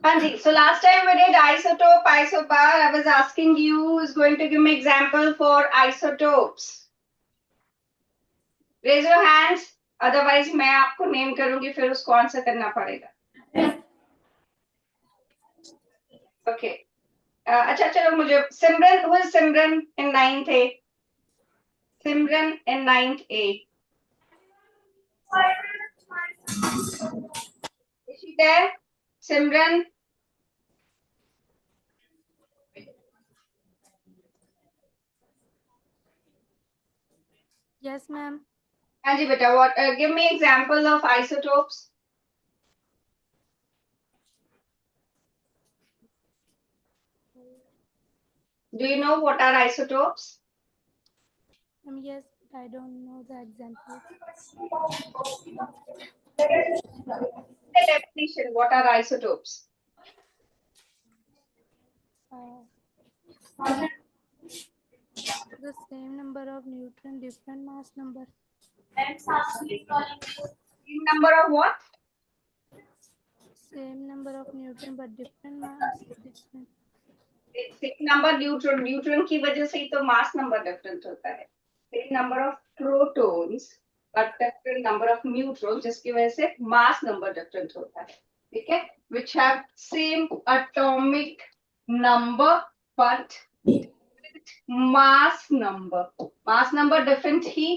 हाँ जी, so last time we did isotope, isobar. I was asking you who's going to give me example for isotopes. Raise your hands, otherwise मैं आपको name करूंगी फिर उसको answer करना पड़ेगा. Okay. अच्छा चलो मुझे सिमरन, who is Simran in 9th A? Simran in 9th A. Is she there? Simran? Yes, ma'am. हाँ जी बेटा, what? Give me example of isotopes. Do you know what are isotopes? Yes, but I don't know the example. The definition, what are isotopes? The same number of neutron, different mass number. Same number of what? Same number of neutron but different mass. Different. Same number neutron, neutron की वजह से ही तो mass number different होता है. Same number of protons but different number of neutrons, जिसकी वजह से mass number different होता है. ठीक है, which have same atomic number but mass number different he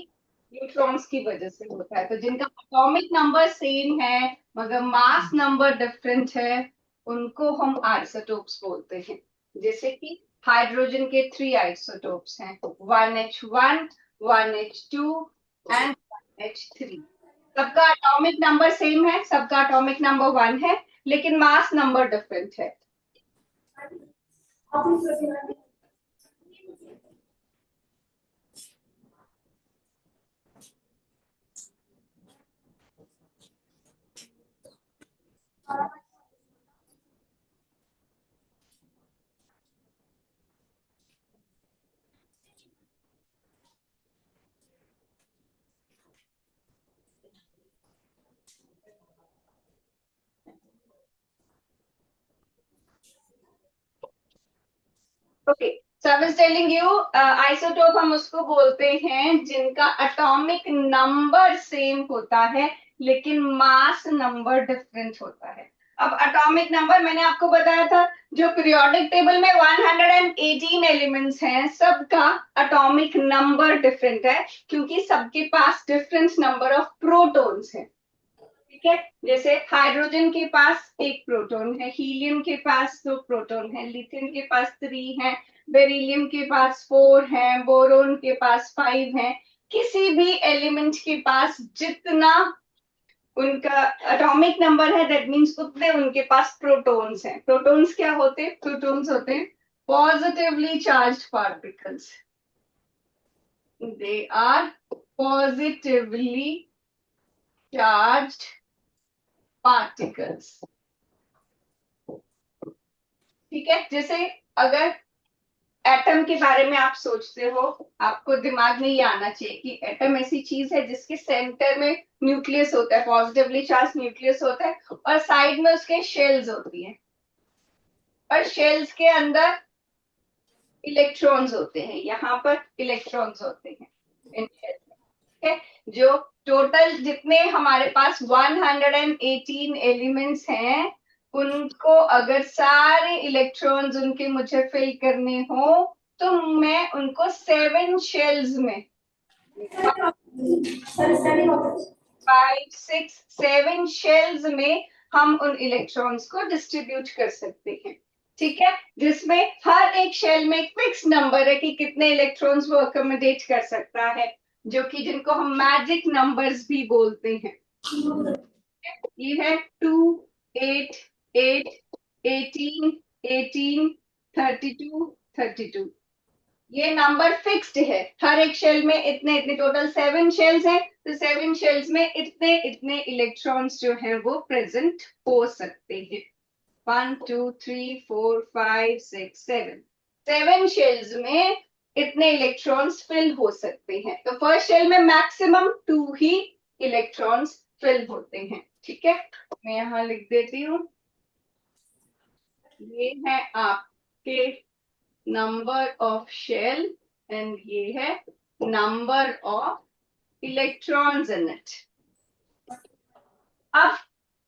neutrons की वजह से होता है. तो जिनका एटॉमिक नंबर सेम है मगर मास नंबर डिफरेंट है उनको हम आइसोटोप्स बोलते हैं. जैसे कि हाइड्रोजन के 3 आइसोटोप्स हैं, 1H1, 1H2 एंड 1H3. सबका एटॉमिक नंबर सेम है, सबका एटॉमिक नंबर 1 है, लेकिन मास नंबर डिफरेंट है. Okay, so I was telling you, isotope हम उसको बोलते हैं जिनका एटॉमिक नंबर सेम होता है लेकिन मास नंबर डिफरेंट होता है. अब एटॉमिक नंबर मैंने आपको बताया था, जो पीरियोडिक टेबल में 118 एलिमेंट्स हैं सबका एटॉमिक नंबर डिफरेंट है क्योंकि सबके पास डिफरेंट नंबर ऑफ प्रोटॉन्स हैं. ठीक है, जैसे हाइड्रोजन के पास एक प्रोटॉन है, हीलियम के पास 2 प्रोटॉन है, लिथियम के पास 3 है, बेरिलियम के पास 4 है, बोरोन के पास 5 है. किसी भी एलिमेंट के पास जितना उनका एटॉमिक नंबर है दैट मींस उतने उनके पास प्रोटॉन्स हैं. प्रोटॉन्स क्या होते हैं? प्रोटॉन्स होते हैं positively charged particles. They are positively charged particles. ठीक है, जैसे अगर एटम के बारे में आप सोचते हो, आपको दिमाग में ये आना चाहिए कि एटम ऐसी चीज है जिसके सेंटर में न्यूक्लियस होता है, पॉजिटिवली चार्ज न्यूक्लियस होता है और साइड में उसके शेल्स होती हैं और शेल्स के अंदर इलेक्ट्रॉन्स होते हैं. यहाँ पर इलेक्ट्रॉन्स होते हैं इन शेल्स में. ठीक है, जो टोटल जितने हमारे पास 118 एलिमेंट्स हैं उनको अगर सारे इलेक्ट्रॉन्स उनके मुझे फिल करने हो तो मैं उनको 7 शेल्स में 5, 6, 7 शेल्स में हम उन इलेक्ट्रॉन्स को डिस्ट्रीब्यूट कर सकते हैं. ठीक है, जिसमें हर एक शेल में एक फिक्स नंबर है कि कितने इलेक्ट्रॉन्स वो अकोमोडेट कर सकता है, जो कि जिनको हम मैजिक नंबर्स भी बोलते हैं. ये है 2, 8, 8, 18, 18, 32, 32. ये नंबर फिक्स्ड है. हर एक शेल में इतने इतने, टोटल 7 शेल्स हैं तो 7 शेल्स में इतने इतने इलेक्ट्रॉन्स जो हैं वो प्रेजेंट हो सकते हैं. 1, 2, 3, 4, 5, 6, 7. 7 शेल्स में इतने इलेक्ट्रॉन्स फिल हो सकते हैं. तो फर्स्ट शेल में मैक्सिमम 2 ही इलेक्ट्रॉन्स फिल होते हैं. ठीक है, मैं यहाँ लिख देती हूँ ये है आपके नंबर ऑफ शेल एंड ये है number of electrons in it. अब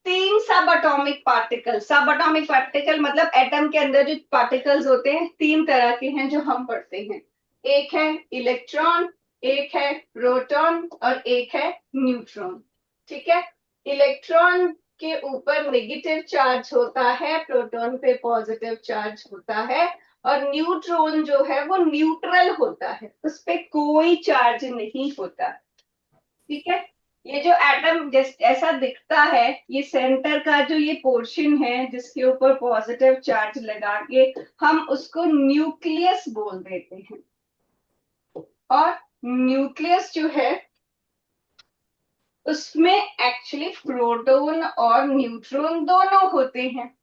तीन सब अटोमिक पार्टिकल मतलब एटम के अंदर जो पार्टिकल्स होते हैं तीन तरह के हैं जो हम पढ़ते हैं। एक है इलेक्ट्रॉन, एक है प्रोटॉन और एक है न्यूट्रॉन। ठीक है, इलेक्ट्रॉन के ऊपर नेगेटिव चार्ज होता है, प्रोटॉन पे पॉजिटिव चार्ज होता है और न्यूट्रॉन जो है वो न्यूट्रल होता है, उस पे कोई चार्ज नहीं होता। ठीक है, ये जो एटम ऐसा दिखता है, ये सेंटर का जो ये पोर्शन है जिसके ऊपर पॉजिटिव चार्ज लगा के हम उसको न्यूक्लियस बोल देते हैं। और न्यूक्लियस जो है उसमें एक्चुअली प्रोटॉन और न्यूट्रॉन दोनों होते हैं,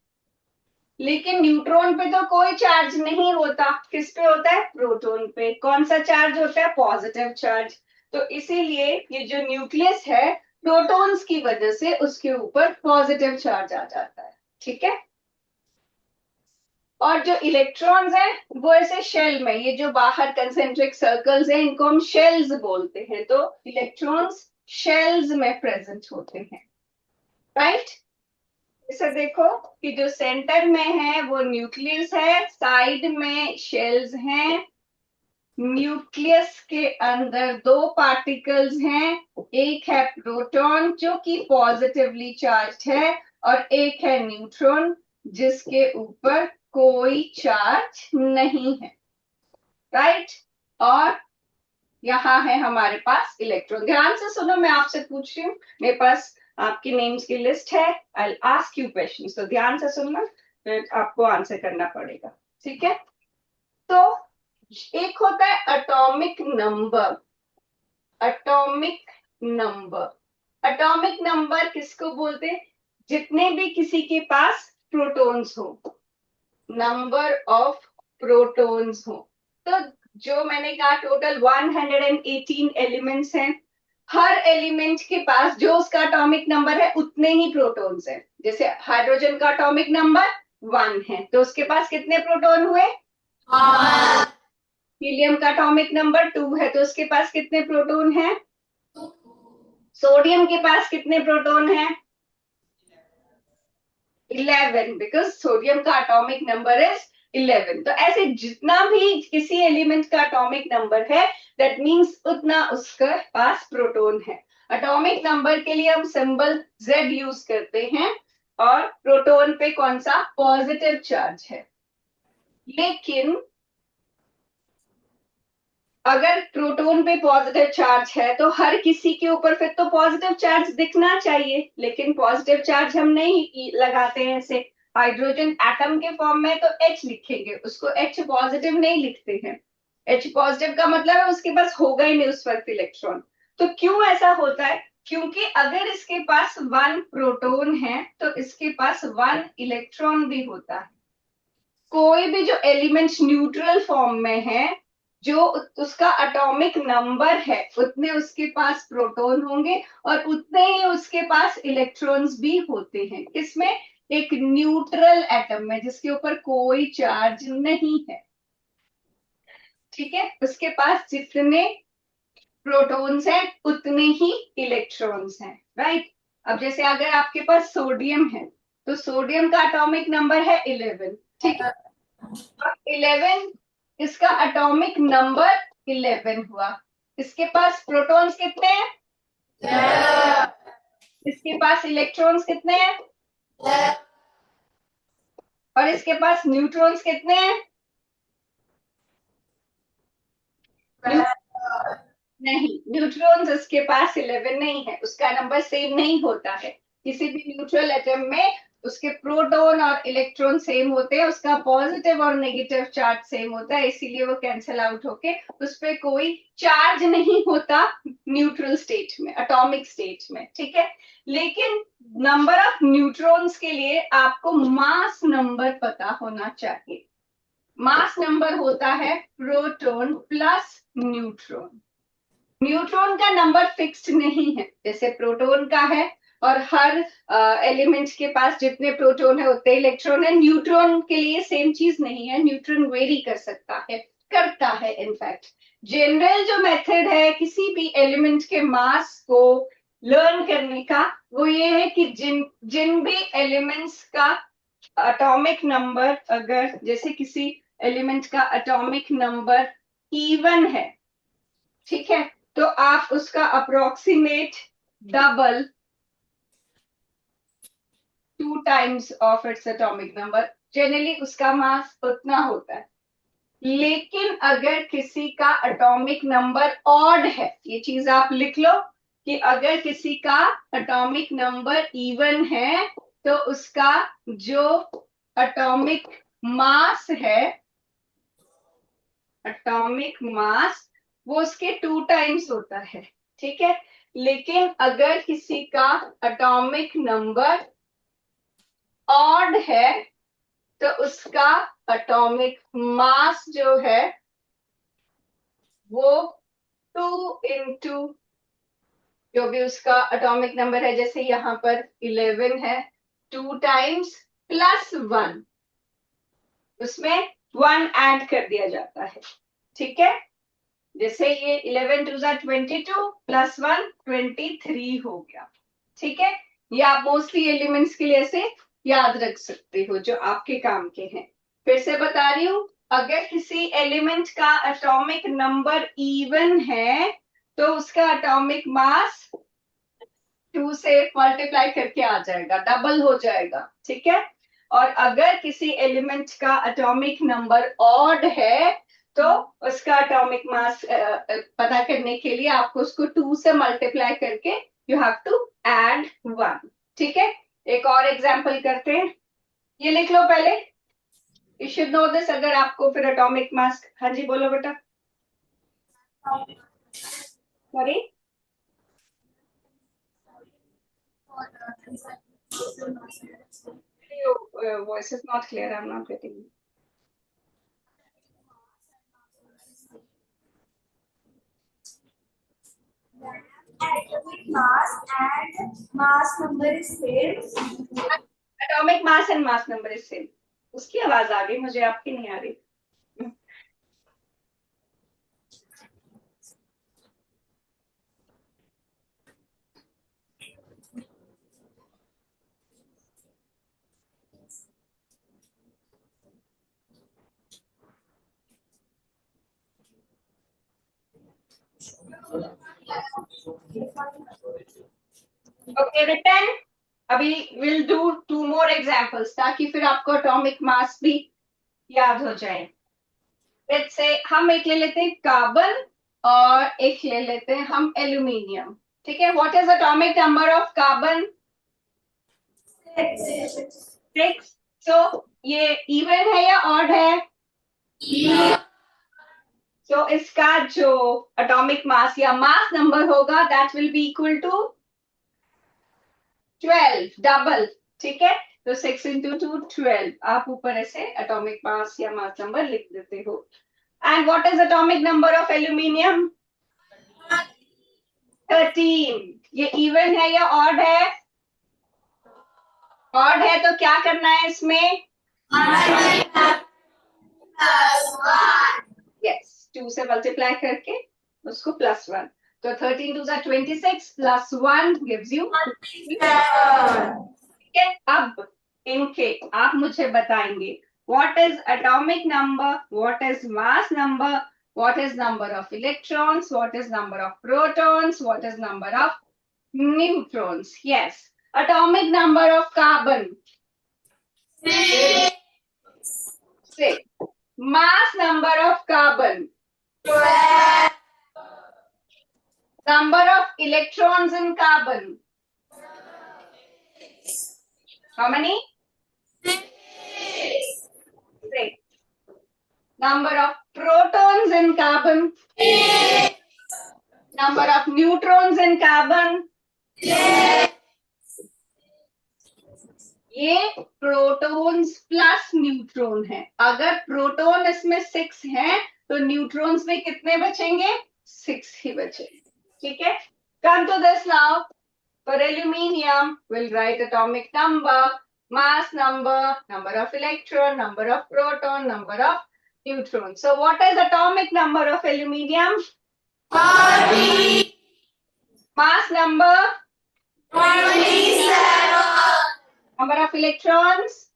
लेकिन न्यूट्रॉन पे तो कोई चार्ज नहीं होता। किस पे होता है? प्रोटॉन पे। कौन सा चार्ज होता है? Positive charge. तो इसीलिए ये जो न्यूक्लियस है, प्रोटॉन्स की वजह से उसके ऊपर पॉजिटिव चार्ज आ जाता है। ठीक है, और जो इलेक्ट्रॉन्स हैं वो ऐसे शेल में, ये जो बाहर कंसेंट्रिक सर्कल्स हैं इनको हम शेल्स बोलते हैं। तो इलेक्ट्रॉन्स शेल्स में प्रेजेंट होते हैं। राइट, इसे देखो कि जो सेंटर में है वो न्यूक्लियस है, साइड में शेल्स हैं, न्यूक्लियस के अंदर दो पार्टिकल्स हैं, एक है प्रोटॉन जो कि पॉजिटिवली चार्ज है और एक है न्यूट्रॉन जिसके ऊपर कोई चार्ज नहीं है। राइट, और यहाँ है हमारे पास इलेक्ट्रॉन। ध्यान से सुनो, मैं आपसे पूछ रही हूँ, मेरे पास आपकी नेम्स की लिस्ट है, आई आस्क यू क्वेश्चन, तो ध्यान से सुनना, फिर आपको आंसर करना पड़ेगा। ठीक है, तो एक होता है atomic number. Atomic number, atomic number किसको बोलते हैं? जितने भी किसी के पास प्रोटॉन्स हो, नंबर ऑफ प्रोटॉन्स हो। तो जो मैंने कहा टोटल 118 एलिमेंट्स हैं, हर एलिमेंट के पास जो उसका एटॉमिक नंबर है उतने ही प्रोटॉन्स हैं। जैसे हाइड्रोजन का एटॉमिक नंबर 1 है तो उसके पास कितने प्रोटॉन हुए? हीलियम का एटॉमिक नंबर 2 है तो उसके पास कितने प्रोटॉन हैं? सोडियम के पास कितने प्रोटॉन हैं? 11, बिकॉज सोडियम का एटॉमिक नंबर इज 11। तो ऐसे जितना भी किसी एलिमेंट का एटॉमिक नंबर है दैट मींस उतना उसके पास प्रोटॉन है। एटॉमिक नंबर के लिए हम सिंबल Z यूज करते हैं और प्रोटॉन पे कौन सा? पॉजिटिव चार्ज है। लेकिन अगर प्रोटॉन पे पॉजिटिव चार्ज है तो हर किसी के ऊपर फिर तो पॉजिटिव चार्ज दिखना चाहिए, लेकिन पॉजिटिव चार्ज हम नहीं लगाते हैं। ऐसे हाइड्रोजन एटम के फॉर्म में तो H लिखेंगे, उसको H पॉजिटिव नहीं लिखते हैं। H पॉजिटिव का मतलब है उसके पास होगा ही नहीं उस वक्त इलेक्ट्रॉन। तो क्यों ऐसा होता है? क्योंकि अगर इसके पास 1 प्रोटॉन है तो इसके पास 1 इलेक्ट्रॉन भी होता है। कोई भी जो एलिमेंट न्यूट्रल फॉर्म में है, जो उसका एटॉमिक नंबर है उतने उसके पास प्रोटॉन होंगे और उतने ही उसके पास इलेक्ट्रॉन्स भी होते हैं। इसमें एक न्यूट्रल एटम में जिसके ऊपर कोई चार्ज नहीं है। ठीक है, उसके पास जितने प्रोटॉन्स हैं उतने ही इलेक्ट्रॉन्स हैं। राइट, अब जैसे अगर आपके पास सोडियम है तो सोडियम का एटॉमिक नंबर है 11। ठीक है, 11, इसका एटॉमिक नंबर 11 हुआ। इसके पास प्रोटॉन्स कितने हैं? इसके पास इलेक्ट्रॉन्स कितने हैं? और इसके पास न्यूट्रॉन्स कितने हैं? नहीं, न्यूट्रॉन्स इसके पास 11 नहीं है, उसका नंबर सेम नहीं होता है। किसी भी न्यूट्रल एटम में उसके प्रोटॉन और इलेक्ट्रॉन सेम होते हैं, उसका पॉजिटिव और नेगेटिव चार्ज सेम होता है, इसीलिए वो कैंसिल आउट होके उस पर कोई चार्ज नहीं होता न्यूट्रल स्टेट में, एटॉमिक स्टेट में। ठीक है, लेकिन नंबर ऑफ न्यूट्रॉन्स के लिए आपको मास नंबर पता होना चाहिए। मास नंबर होता है प्रोटॉन प्लस न्यूट्रॉन। न्यूट्रॉन का नंबर फिक्स्ड नहीं है, जैसे प्रोटॉन का है और हर एलिमेंट के पास जितने प्रोटॉन है उतने इलेक्ट्रॉन है। न्यूट्रॉन के लिए सेम चीज नहीं है, न्यूट्रॉन वेरी कर सकता है, करता है इनफैक्ट। जनरल जो मेथड है किसी भी एलिमेंट के मास को लर्न करने का, वो ये है कि जिन भी एलिमेंट्स का एटॉमिक नंबर, अगर जैसे किसी एलिमेंट का एटॉमिक नंबर इवन है, ठीक है, तो आप उसका approximate double 2 times of its atomic number, generally उसका मास उतना होता है। लेकिन अगर किसी का एटॉमिक नंबर ऑड है, ये चीज आप लिख लो कि अगर किसी का एटॉमिक नंबर इवन है तो उसका जो एटॉमिक मास है, एटॉमिक मास, वो उसके 2 टाइम्स होता है, ठीक है। लेकिन अगर किसी का एटॉमिक नंबर ऑड है तो उसका एटॉमिक मास जो है वो 2 इंटू जो भी उसका एटॉमिक नंबर है, जैसे यहां पर 11 है, 2 टाइम्स प्लस 1, उसमें 1 ऐड कर दिया जाता है, ठीक है। जैसे ये 11 2 22 प्लस 1 23 हो गया, ठीक है। ये आप मोस्टली एलिमेंट्स के लिए ऐसे याद रख सकते हो जो आपके काम के हैं। फिर से बता रही हूं, अगर किसी एलिमेंट का एटॉमिक नंबर इवन है तो उसका एटॉमिक मास 2 से मल्टीप्लाई करके आ जाएगा, डबल हो जाएगा, ठीक है। और अगर किसी एलिमेंट का एटॉमिक नंबर ऑड है तो उसका एटॉमिक मास पता करने के लिए आपको उसको 2 से मल्टीप्लाई करके यू हैव टू ऐड 1, ठीक है। एक और एग्जांपल करते हैं, ये लिख लो पहले, यू शुड नो दिस। अगर आपको फिर एटॉमिक मास, हाँ जी बोलो बेटा, sorry voice is not clear, I am not getting. Atomic mass and mass number is same. Atomic mass and mass number is same. उसकी आवाज आ गई, मुझे आपकी नहीं आ रही। ओके रिटर्न, अभी विल डू 2 मोर एग्जांपल्स ताकि फिर आपको एटॉमिक मास भी याद हो जाए। लेट्स से हम एक ले लेते हैं कार्बन और एक ले लेते हैं हम एल्यूमिनियम, ठीक है। What is atomic number of carbon? 6। सो ये इवन है या ऑड है? तो इसका जो एटॉमिक मास या मास नंबर होगा that will be equal to 12, double, ठीक है। तो 6 इंटू 2 12, आप ऊपर ऐसे एटॉमिक मास या मास नंबर लिख देते हो। And what is atomic number of aluminium? 13। ये इवन है या ऑड है? ऑड है, तो क्या करना है इसमें? यस, 2 से मल्टीप्लाई करके उसको प्लस 1, तो 13 2 26 प्लस 1 गिव्स यू। ठीक है, अब इनके आप मुझे बताएंगे what is atomic number, what is mass number, what is number of electrons, what is number of protons, what is number of neutrons. Yes, atomic number of carbon 6, mass number of carbon 12, number of electrons in carbon how many? 6. Number of protons in carbon, number of neutrons in carbon, ये protons plus neutron है। अगर proton इसमें 6 है तो neutrons में कितने बचेंगे? 6 ही बचेंगे, ठीक है। Come to this now, For aluminium, we'll write atomic number, mass number, number of electron, number of proton, number of neutron. So what is atomic number of aluminium? 40. Mass number? 27. Number of electrons?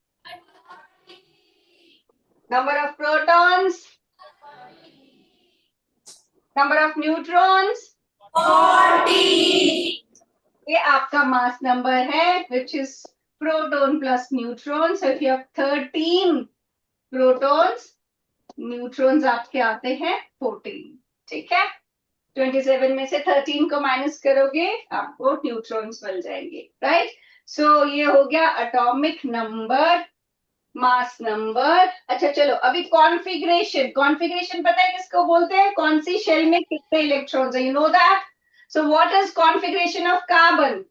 Number of protons? Number of neutrons? 40. ये आपका mass number है, which is proton plus neutron. So if you have 13 protons, neutrons आपके आते हैं 14. ठीक है, 27 में से 13 को माइनस करोगे आपको न्यूट्रॉन्स मिल जाएंगे, राइट. सो ये हो गया एटॉमिक नंबर, मास नंबर. अच्छा चलो, अभी कॉन्फ़िगरेशन. कॉन्फ़िगरेशन पता है किसको बोलते हैं? कौन सी शेल में कितने इलेक्ट्रॉन्स है? You know that. So what is configuration of carbon?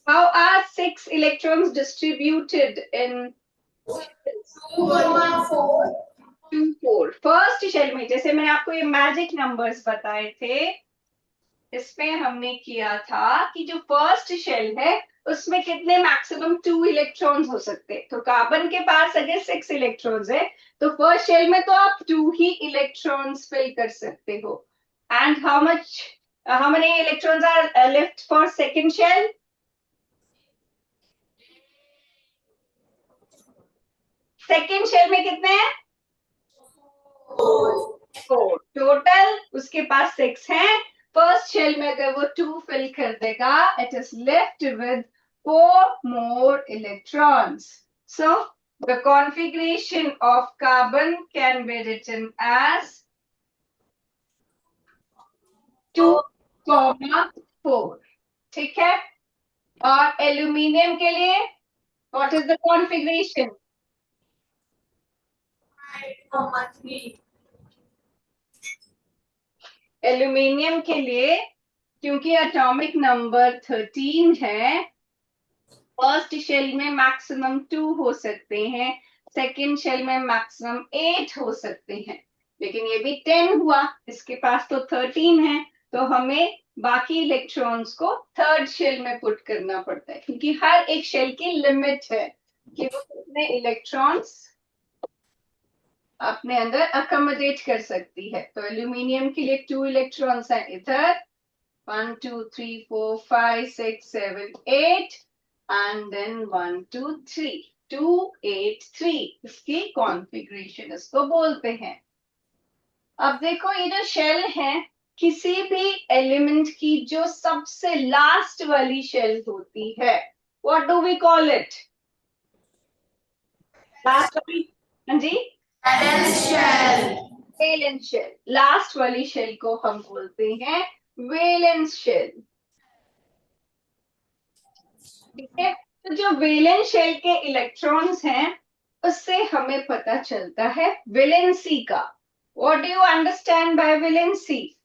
How are 6 electrons distributed in 2-4? First shell में, जैसे मैंने आपको ये मैजिक नंबर्स बताए थे, इसमें हमने किया था कि जो फर्स्ट शेल है उसमें कितने मैक्सिमम 2 इलेक्ट्रॉन्स हो सकते हैं. तो कार्बन के पास अगर 6 इलेक्ट्रॉन्स है तो फर्स्ट शेल में तो आप 2 ही इलेक्ट्रॉन्स फिल कर सकते हो. And how many electrons are left for second shell? Second shell में कितने हैं? 4 टोटल. उसके पास 6 हैं. फर्स्ट शेल में अगर वो 2 फिल कर देगा, it is left with 4 more electrons. So the configuration of carbon can be written as 2,4. ठीक है. और एल्यूमिनियम के लिए what is the configuration? Aluminium के लिए, क्योंकि एटॉमिक नंबर 13 है, फर्स्ट शेल में मैक्सिमम 2 हो सकते हैं, सेकंड शेल में मैक्सिमम 8 हो सकते हैं. लेकिन ये भी 10 हुआ, इसके पास तो 13 है, तो हमें बाकी इलेक्ट्रॉन्स को थर्ड शेल में पुट करना पड़ता है, क्योंकि हर एक शेल की लिमिट है कि वो कितने इलेक्ट्रॉन्स अपने अंदर अकोमोडेट कर सकती है. तो एल्यूमिनियम के लिए 2 इलेक्ट्रॉन्स हैं इधर, 1 2 3 4 5 6 7 8 एंड देन 1 2 3 2 8 3. इसकी कॉन्फ़िगरेशन इसको बोलते हैं. अब देखो, ये जो शेल है, किसी भी एलिमेंट की जो सबसे लास्ट वाली शेल होती है, what do we call it? Last वाली, हाँ जी, वैलेंस शेल. लास्ट वाली शेल को हम बोलते हैं वैलेंस शेल. ठीक है. तो जो वैलेंस शेल के इलेक्ट्रॉन्स हैं, उससे हमें पता चलता है वैलेंसी का. What do you understand by valency?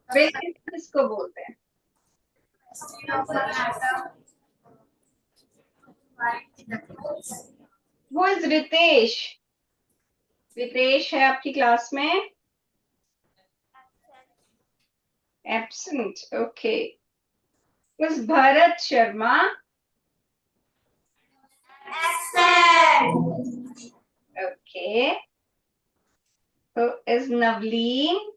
Valence किसको बोलते हैं? वो इज रितेश. रितेश है आपकी क्लास में? Absent. Okay. was Bharat Sharma? Okay. so is Navleen?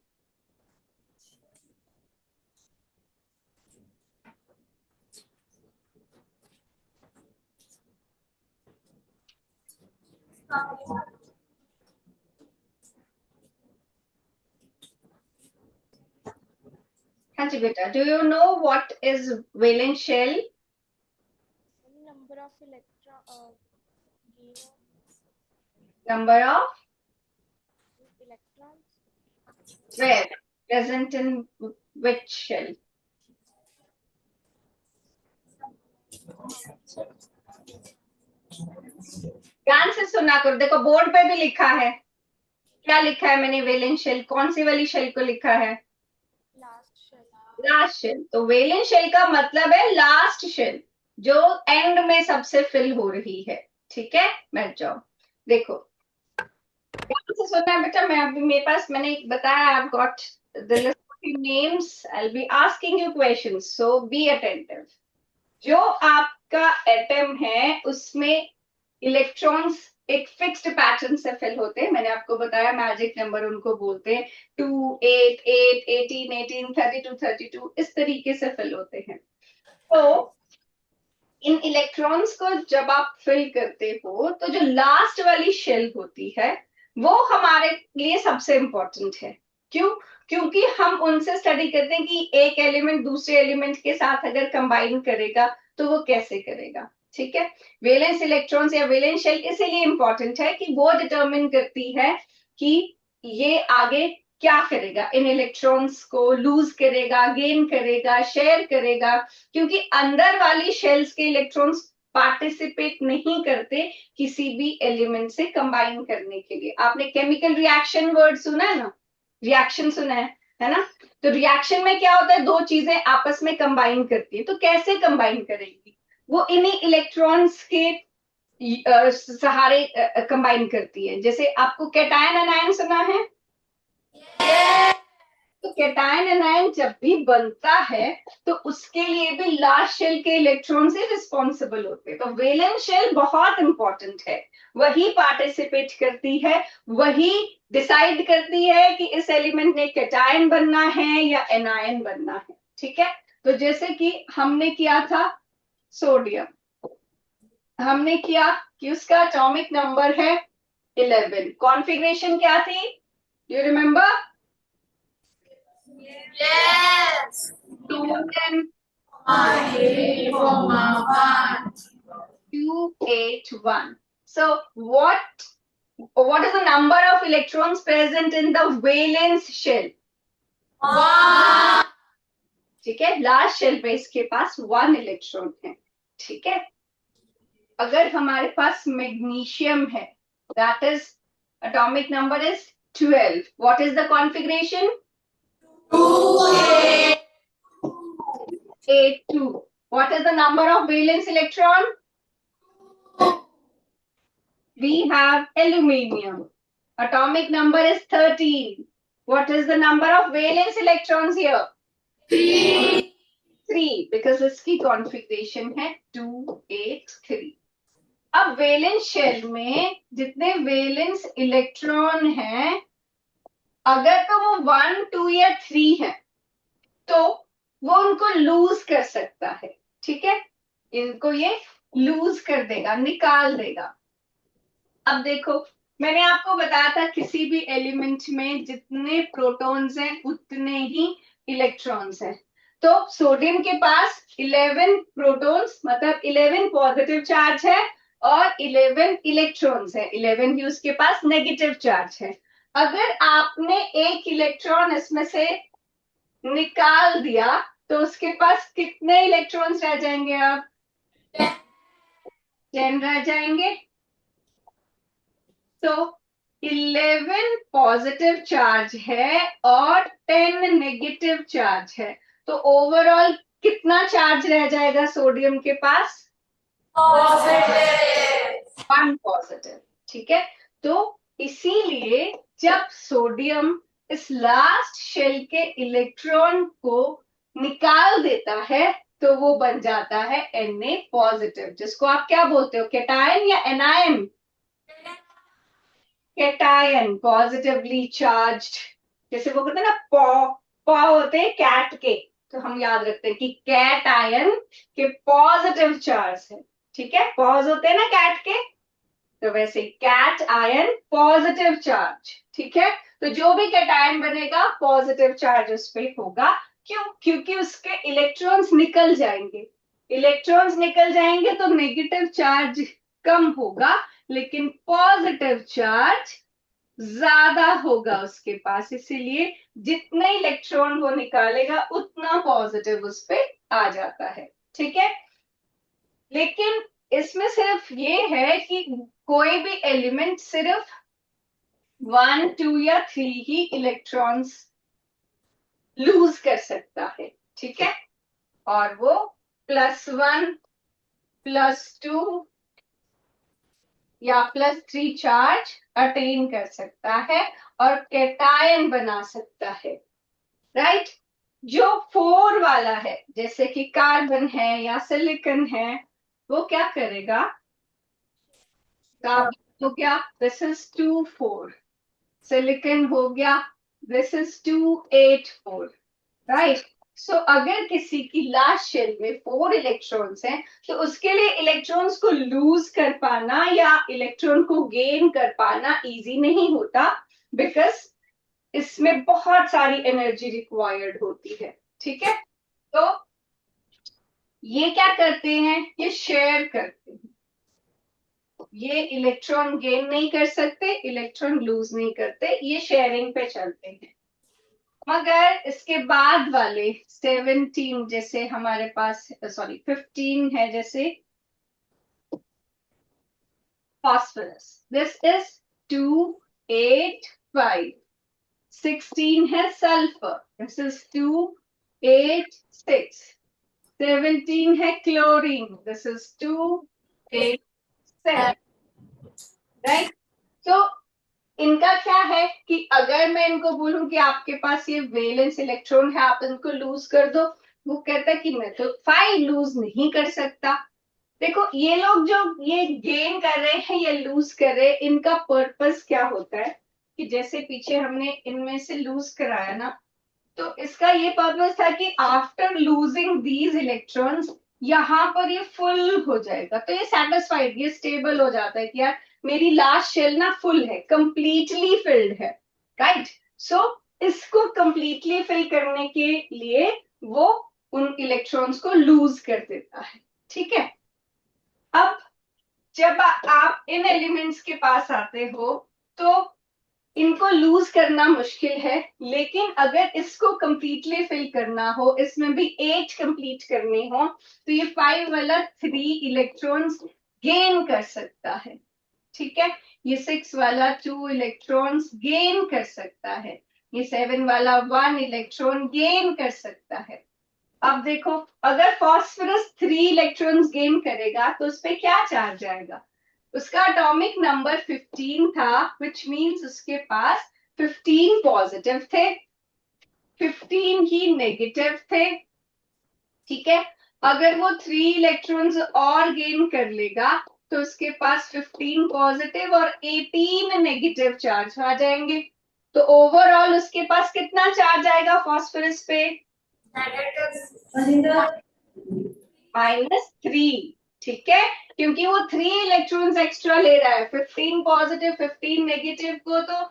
हाँ जी बेटा, do you know what is valence shell? Number of Number of electrons. where present in which shell? ध्यान से सुना करो. देखो बोर्ड पे भी लिखा है. क्या लिखा है मैंने? Valence shell. कौन सी वाली शेल को लिखा है? Last shell. तो वैलेंस शेल का मतलब है लास्ट शेल, जो एंड में सबसे फिल हो रही है. ठीक है, बैठ जाओ. देखो, ध्यान से सुनना है बेटा, मैं अभी मेरे पास मैंने एक बताया, I have got the list of names, I will be asking you questions, so be attentive. जो आपका एटम है उसमें इलेक्ट्रॉन्स एक फिक्स्ड पैटर्न से फिल होते हैं, मैंने आपको बताया मैजिक नंबर उनको बोलते हैं, 2, 8, 8, 18, 18, 32, 32, इस तरीके से फिल होते हैं। तो इन इलेक्ट्रॉन्स को जब आप फिल करते हो तो जो लास्ट वाली शेल होती है वो हमारे लिए सबसे इंपॉर्टेंट है। क्यों? क्योंकि हम उनसे स्टडी करते हैं कि एक एलिमेंट दूसरे एलिमेंट के साथ अगर कंबाइन करेगा तो वो कैसे करेगा। ठीक है, वैलेंस इलेक्ट्रॉन्स या वैलेंस शेल इसीलिए इंपॉर्टेंट है कि वो डिटरमिन करती है कि ये आगे क्या करेगा, इन इलेक्ट्रॉन्स को लूज करेगा, गेन करेगा, शेयर करेगा, क्योंकि अंदर वाली शेल्स के इलेक्ट्रॉन्स पार्टिसिपेट नहीं करते किसी भी एलिमेंट से कंबाइन करने के लिए। आपने केमिकल रिएक्शन वर्ड सुना है ना, रिएक्शन सुना है ना? तो रिएक्शन में क्या होता है, दो चीजें आपस में कंबाइन करती है, तो कैसे कंबाइन करेगी वो इन्हीं इलेक्ट्रॉन्स के सहारे कंबाइन करती है। जैसे आपको कैटायन एनायन सुना है? तो कैटायन एनायन जब भी बनता है तो उसके लिए भी लास्ट शेल के इलेक्ट्रॉन से रिस्पॉन्सिबल होते हैं। तो वैलेंस शेल बहुत इंपॉर्टेंट है, वही पार्टिसिपेट करती है, वही डिसाइड करती है कि इस एलिमेंट ने कैटायन बनना है या एनायन बनना है। ठीक है, तो जैसे कि हमने किया था सोडियम, हमने किया कि उसका एटॉमिक नंबर है 11, कॉन्फ़िगरेशन क्या थी, you remember? Yes. 210 1. 281. So what is the number of electrons present in the valence shell? 1. ठीक है, लास्ट शेल पे इसके पास 1 इलेक्ट्रॉन है। ठीक है, अगर हमारे पास मैग्नीशियम है, that is atomic number is 12, what is the configuration? 2. 82. What is the number of valence electron? We have aluminium. Atomic number is 13. What is the number of valence electrons here? 3. 3, because इसकी configuration है 283. अब valence shell में जितने valence electron हैं, अगर तो वो 1, 2 या 3 है तो वो उनको लूज कर सकता है। ठीक है, इनको ये लूज कर देगा, निकाल देगा। अब देखो, मैंने आपको बताया था किसी भी एलिमेंट में जितने प्रोटॉन्स हैं उतने ही इलेक्ट्रॉन्स हैं। तो सोडियम के पास 11 प्रोटॉन्स मतलब 11 पॉजिटिव चार्ज है और 11 इलेक्ट्रॉन्स है, 11 ही उसके पास नेगेटिव चार्ज है। अगर आपने एक इलेक्ट्रॉन इसमें से निकाल दिया तो उसके पास कितने इलेक्ट्रॉन्स रह जाएंगे? अब 10 रह जाएंगे। तो 11 पॉजिटिव चार्ज है और 10 नेगेटिव चार्ज है, तो ओवरऑल कितना चार्ज रह जाएगा सोडियम के पास? 1 पॉजिटिव। ठीक है, तो इसीलिए जब सोडियम इस लास्ट शेल के इलेक्ट्रॉन को निकाल देता है तो वो बन जाता है Na पॉजिटिव, जिसको आप क्या बोलते हो, कैटायन या एनायन? Cation, positively charged. जैसे वो कहते हैं ना पॉ होते हैं कैट के, तो हम याद रखते हैं कि कैटायन के पॉजिटिव चार्ज है। ठीक है, पॉज होते हैं ना कैट के, तो वैसे कैट आयन पॉजिटिव चार्ज। ठीक है, तो जो भी कैटायन बनेगा पॉजिटिव चार्ज उस पर होगा। क्यों? क्योंकि उसके इलेक्ट्रॉन्स निकल जाएंगे, इलेक्ट्रॉन्स निकल जाएंगे तो नेगेटिव चार्ज कम होगा लेकिन पॉजिटिव चार्ज ज्यादा होगा उसके पास, इसीलिए जितने इलेक्ट्रॉन वो निकालेगा उतना पॉजिटिव उस पे आ जाता है। ठीक है, लेकिन इसमें सिर्फ ये है कि कोई भी एलिमेंट सिर्फ 1, 2 या 3 ही इलेक्ट्रॉन्स लूज कर सकता है। ठीक है, और वो +1, +2, या +3 चार्ज अटेन कर सकता है और कैटायन बना सकता है, राइट। जो 4 वाला है जैसे कि कार्बन है या सिलिकॉन है, वो क्या करेगा, कार्बन हो गया दिस इज 2 4, सिलिकॉन हो गया दिस इज 2 8 4, राइट। सो अगर किसी की लास्ट शेल में 4 इलेक्ट्रॉन्स हैं तो उसके लिए इलेक्ट्रॉन्स को लूज कर पाना या इलेक्ट्रॉन को गेन कर पाना इजी नहीं होता, बिकॉज इसमें बहुत सारी एनर्जी रिक्वायर्ड होती है, ठीक है। तो ये क्या करते हैं, ये शेयर करते हैं, ये इलेक्ट्रॉन गेन नहीं कर सकते, इलेक्ट्रॉन लूज नहीं करते, ये शेयरिंग पे चलते हैं। मगर इसके बाद वाले 17 जैसे हमारे पास, सॉरी 15 है, जैसे फॉस्फोरस, दिस इज 2 8 5, 16 है सल्फर, दिस इज 2 8 6, 17 है क्लोरीन, दिस इज 2 8 7, राइट। तो इनका क्या है कि अगर मैं इनको बोलूं कि आपके पास ये वैलेंस इलेक्ट्रॉन है, आप इनको लूज कर दो, वो कहता है कि मैं तो 5 लूज नहीं कर सकता। देखो ये लोग जो ये गेन कर रहे हैं या लूज कर रहे हैं, इनका पर्पस क्या होता है कि जैसे पीछे हमने इनमें से लूज कराया ना, तो इसका ये पर्पस था कि आफ्टर लूजिंग दीज इलेक्ट्रॉन्स यहाँ पर ये फुल हो जाएगा, तो ये सेटिस्फाइड, ये स्टेबल हो जाता है कि यार मेरी लास्ट शेल ना फुल है, कंप्लीटली फिल्ड है, राइट। सो इसको कंप्लीटली फिल करने के लिए वो उन इलेक्ट्रॉन्स को लूज कर देता है, ठीक है। अब जब आप इन एलिमेंट्स के पास आते हो तो इनको लूज करना मुश्किल है, लेकिन अगर इसको कंप्लीटली फिल करना हो, इसमें भी 8 कंप्लीट करनी हो, तो ये 5 वाला 3 इलेक्ट्रॉन्स गेन कर सकता है, ठीक है। ये 6 वाला 2 इलेक्ट्रॉन्स गेन कर सकता है, ये 7 वाला 1 इलेक्ट्रॉन गेन कर सकता है। अब देखो अगर फॉस्फोरस 3 इलेक्ट्रॉन्स गेन करेगा तो उस पर क्या चार्ज आएगा, उसका एटॉमिक नंबर 15 था, विच मीन्स उसके पास 15 पॉजिटिव थे, 15 ही नेगेटिव थे, ठीक है। अगर वो 3 इलेक्ट्रॉन्स और गेन कर लेगा तो उसके पास 15 पॉजिटिव और 18 नेगेटिव चार्ज आ जाएंगे, तो ओवरऑल उसके पास कितना चार्ज आएगा फॉस्फोरस पे, -3, ठीक है। क्योंकि वो 3 इलेक्ट्रॉन्स एक्स्ट्रा ले रहा है, 15 पॉजिटिव 15 नेगेटिव को तो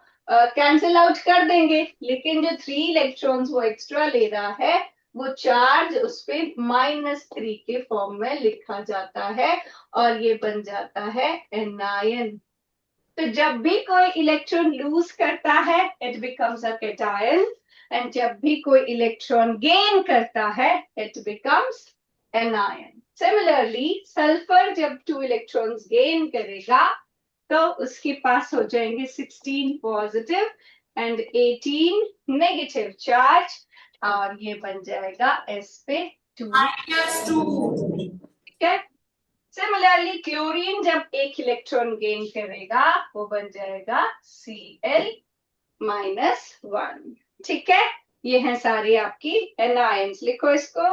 कैंसिल आउट कर देंगे, लेकिन जो 3 इलेक्ट्रॉन्स वो एक्स्ट्रा ले रहा है वो चार्ज उस पे -3 के फॉर्म में लिखा जाता है और ये बन जाता है एनायन। तो जब भी कोई इलेक्ट्रॉन लूज करता है it becomes a cation, and जब भी कोई इलेक्ट्रॉन गेन करता है it becomes anion. Similarly sulphur जब 2 इलेक्ट्रॉन्स गेन करेगा तो उसके पास हो जाएंगे 16 पॉजिटिव एंड 18 नेगेटिव चार्ज, और ये बन जाएगा sp2, ठीक है। सिमिलरली क्लोरीन जब 1 इलेक्ट्रॉन गेन करेगा वो बन जाएगा Cl-1, ठीक है। ये है सारी आपकी एनायंस, लिखो इसको।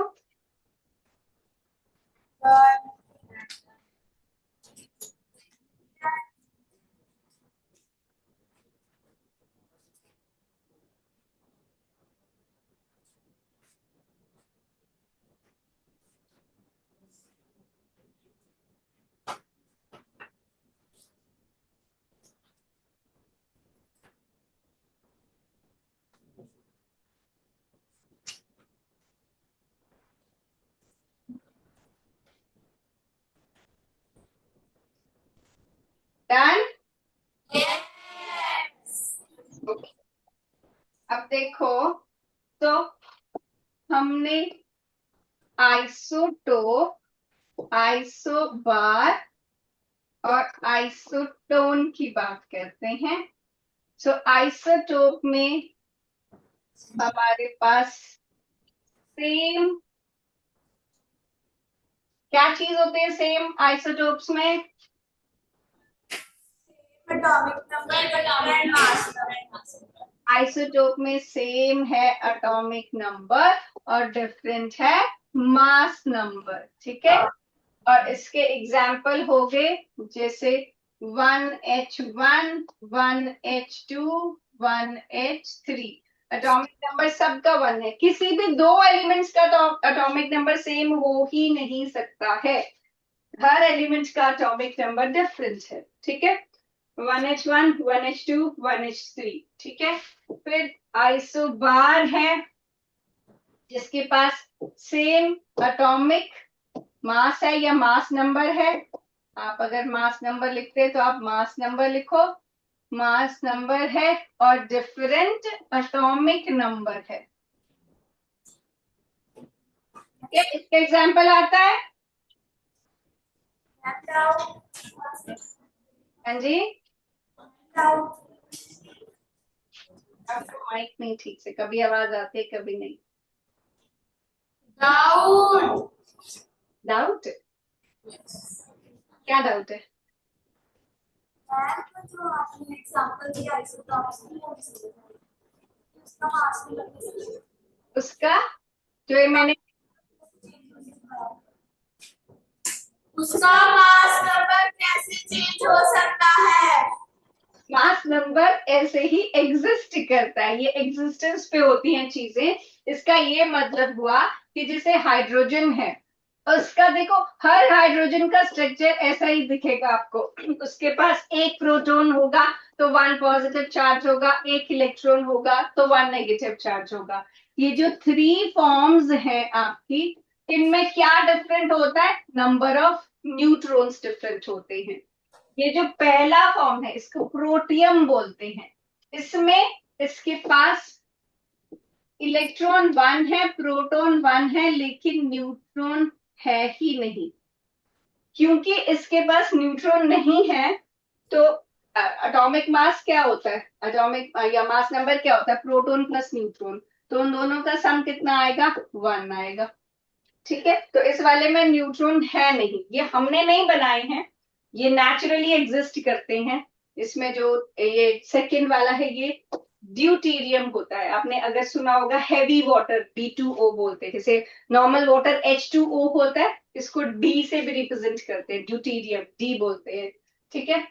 डन। अब देखो तो हमने आइसोटोप, आइसोबार और आइसोटोन की बात करते हैं। सो आइसोटोप में हमारे पास सेम क्या चीज होती है, सेम आइसोटोप्स में atomic number and mass number. Isotope में सेम है एटॉमिक नंबर और डिफरेंट है मास नंबर, ठीक है। और इसके एग्जाम्पल हो गए जैसे 1H1, 1H2, 1H3। Atomic number सबका 1 है, किसी भी दो एलिमेंट्स का तो एटॉमिक नंबर सेम हो ही नहीं सकता है, हर एलिमेंट का एटॉमिक नंबर डिफरेंट है, ठीक है। 1H1, 1H2, 1H3, ठीक है। फिर आइसोबार है जिसके पास सेम एटॉमिक मास है या मास नंबर है। आप अगर मास नंबर लिखते हैं तो आप मास नंबर लिखो, मास नंबर है और डिफरेंट एटॉमिक नंबर है। इसका एग्जांपल आता है, हाँ जी। आपको माइक नहीं ठीक से, कभी आवाज आती है कभी नहीं। Doubt. डाउट? क्या डाउट है? जो आपने एग्जांपल दिया आइसोटॉप्स की, उसका मास नंबर, उसका जो मैंने उसका मास नंबर कैसे चेंज हो सकता है? मास नंबर ऐसे ही एग्जिस्ट करता है, ये एग्जिस्टेंस पे होती हैं चीजें। इसका ये मतलब हुआ कि जैसे हाइड्रोजन है, उसका देखो हर हाइड्रोजन का स्ट्रक्चर ऐसा ही दिखेगा आपको। उसके पास एक प्रोटॉन होगा तो 1 पॉजिटिव चार्ज होगा, एक इलेक्ट्रॉन होगा तो 1 नेगेटिव चार्ज होगा। ये जो 3 फॉर्म्स हैं आपकी, इनमें क्या डिफरेंट होता है? नंबर ऑफ न्यूट्रॉन्स डिफरेंट होते हैं। ये जो पहला फॉर्म है इसको प्रोटियम बोलते हैं, इसमें इसके पास इलेक्ट्रॉन 1 है, प्रोटॉन 1 है, लेकिन न्यूट्रॉन है ही नहीं। क्योंकि इसके पास न्यूट्रॉन नहीं है तो एटॉमिक मास क्या होता है, एटॉमिक या मास नंबर क्या होता है? प्रोटॉन प्लस न्यूट्रॉन, तो उन दोनों का सम कितना आएगा? 1 आएगा, ठीक है। तो इस वाले में न्यूट्रॉन है नहीं, ये हमने नहीं बनाए हैं, ये नेचुरली एग्जिस्ट करते हैं। इसमें जो ये सेकंड वाला है ये ड्यूटीरियम होता है। आपने अगर सुना होगा हैवी वाटर D2O बोलते हैं, जैसे नॉर्मल वाटर H2O होता है, इसको D से भी रिप्रेजेंट करते हैं, ड्यूटीरियम D बोलते हैं, ठीक है।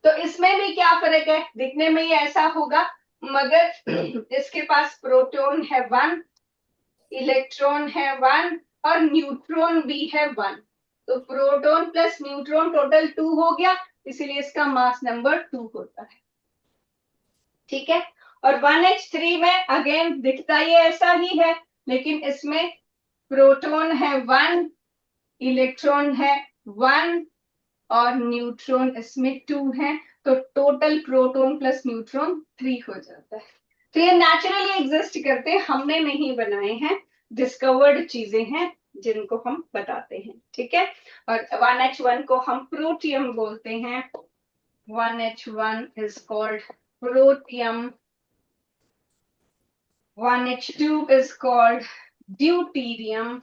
तो इसमें भी क्या फर्क है? दिखने में ही ऐसा होगा, मगर इसके पास प्रोटॉन है 1, इलेक्ट्रॉन है 1 और न्यूट्रॉन भी है 1, तो प्रोटॉन प्लस न्यूट्रॉन टोटल 2 हो गया, इसीलिए इसका मास नंबर 2 होता है, ठीक है। और 1H3 में अगेन दिखता ये ऐसा ही है, लेकिन इसमें प्रोटॉन है 1, इलेक्ट्रॉन है 1 और न्यूट्रॉन इसमें 2 है, तो टोटल प्रोटॉन प्लस न्यूट्रॉन 3 हो जाता है। तो ये नेचुरली एग्जिस्ट करते हैं, हमने नहीं बनाए हैं, डिस्कवर्ड चीजें हैं जिनको हम बताते हैं, ठीक है। और 1H1 को हम प्रोटियम बोलते हैं, 1H1 is called protium, 1H2 is called deuterium.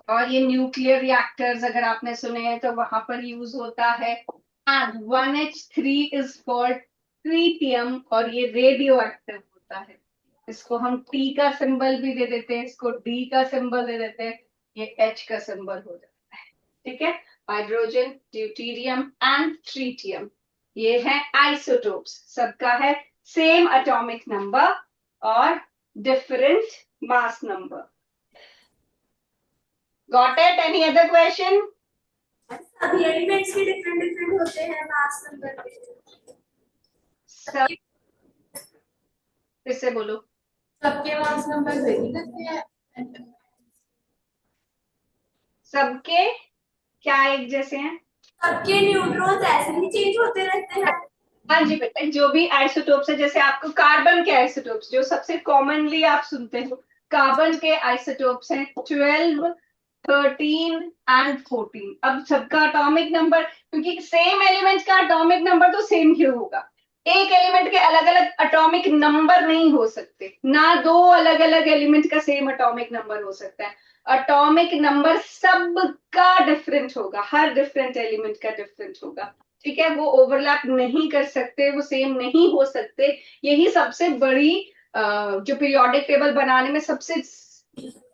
और ये न्यूक्लियर रिएक्टर्स अगर आपने सुने हैं तो वहां पर यूज होता है। And 1H3 is called tritium और ये रेडियो एक्टिव होता है। इसको हम T का सिंबल भी दे देते हैं, इसको D का सिंबल दे देते हैं, ये H का सिंबल हो जाता है, ठीक है। हाइड्रोजन, ड्यूटीरियम एंड ट्रीटियम, ये है आइसोटोप्स, सबका है सेम एटॉमिक नंबर और different mass number. Got it? Any other question? सभी एलिमेंट्स के डिफरेंट डिफरेंट होते हैं मास नंबर पे। सब फिर से बोलो। सबके मास नंबर वेरी होते हैं। सबके क्या एक जैसे हैं? सबके न्यूट्रॉन्स ऐसे ही चेंज होते रहते हैं। हाँ जी बेटा, जो भी आइसोटोप्स है, जैसे आपको कार्बन के आइसोटोप्स जो सबसे कॉमनली आप सुनते हो, कार्बन के आइसोटोप्स हैं 12, 13 एंड 14। अब सबका एटॉमिक नंबर, क्योंकि सेम एलिमेंट का एटॉमिक नंबर तो सेम ही होगा, एक एलिमेंट के अलग अलग एटॉमिक नंबर नहीं हो सकते, ना दो अलग अलग एलिमेंट का सेम एटॉमिक नंबर हो सकता है। एटॉमिक नंबर सबका डिफरेंट होगा, हर डिफरेंट एलिमेंट का डिफरेंट होगा, ठीक है। वो ओवरलैप नहीं कर सकते, वो सेम नहीं हो सकते। यही सबसे बड़ी जो पीरियोडिक टेबल बनाने में सबसे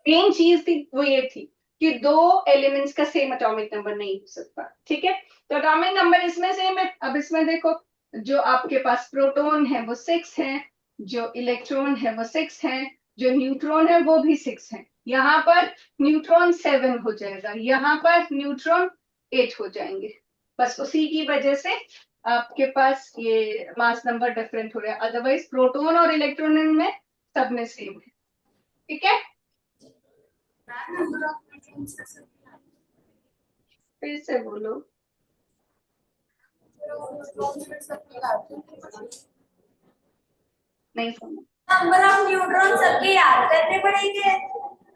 मेन चीज थी, वो ये थी कि दो एलिमेंट्स का सेम एटॉमिक नंबर नहीं हो सकता, ठीक है। तो एटॉमिक नंबर इसमें सेम है। अब इसमें देखो, जो आपके पास प्रोटॉन है वो 6 है, जो इलेक्ट्रॉन है वो 6 है, जो न्यूट्रॉन है वो भी 6 है। यहाँ पर न्यूट्रॉन 7 हो जाएगा, यहाँ पर न्यूट्रॉन 8 हो जाएंगे। बस उसी की वजह से आपके पास ये मास नंबर डिफरेंट हो रहा है, अदरवाइज प्रोटॉन और इलेक्ट्रॉन में सब में सेम है, ठीक है। number of neutrons फिर से बोलो। नहीं समझ। नंबर ऑफ न्यूट्रॉन सबके याद करने पड़ेंगे।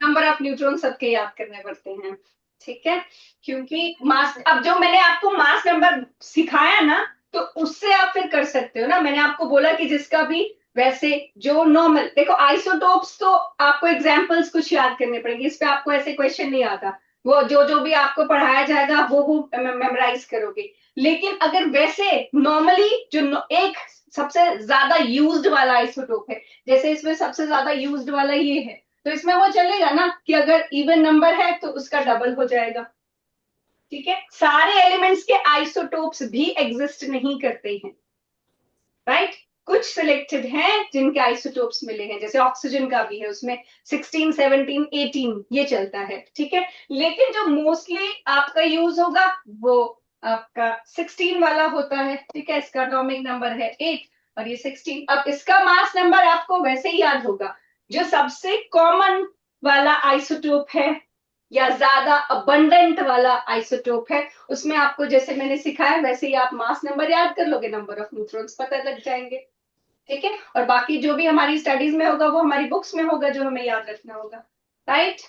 नंबर ऑफ न्यूट्रॉन सबके याद करने पड़ते हैं, ठीक है। क्योंकि मास, अब जो मैंने आपको मास नंबर सिखाया ना, तो उससे आप फिर कर सकते हो ना। मैंने आपको बोला कि जिसका भी वैसे जो नॉर्मल, देखो आइसोटोप्स तो आपको एग्जांपल्स कुछ याद करने पड़ेंगे, इस पे आपको ऐसे क्वेश्चन नहीं आता। वो जो जो भी आपको पढ़ाया जाएगा वो मेमोराइज करोगे। लेकिन अगर वैसे नॉर्मली एक सबसे ज्यादा यूज्ड वाला आइसोटोप है, जैसे इसमें सबसे ज्यादा यूज्ड वाला ये है, तो इसमें वो चलेगा ना कि अगर इवन नंबर है तो उसका डबल हो जाएगा, ठीक है। सारे एलिमेंट्स के आइसोटोप्स भी एग्जिस्ट नहीं करते हैं, राइट। कुछ सिलेक्टेड हैं जिनके आइसोटोप्स मिले हैं, जैसे ऑक्सीजन का भी है, उसमें 16, 17, 18 ये चलता है, ठीक है। लेकिन जो मोस्टली आपका यूज होगा वो आपका 16 वाला होता है, ठीक है। इसका एटॉमिक नंबर है 8 और ये 16। अब इसका मास नंबर आपको वैसे ही याद होगा, जो सबसे कॉमन वाला आइसोटोप है या ज्यादा अबंडेंट वाला आइसोटोप है, उसमें आपको जैसे मैंने सिखाया वैसे ही आप मास नंबर याद कर लोगे, नंबर ऑफ न्यूट्रॉन्स पता लग जाएंगे, ठीक है। और बाकी जो भी हमारी स्टडीज में होगा वो हमारी बुक्स में होगा, जो हमें याद रखना होगा, राइट।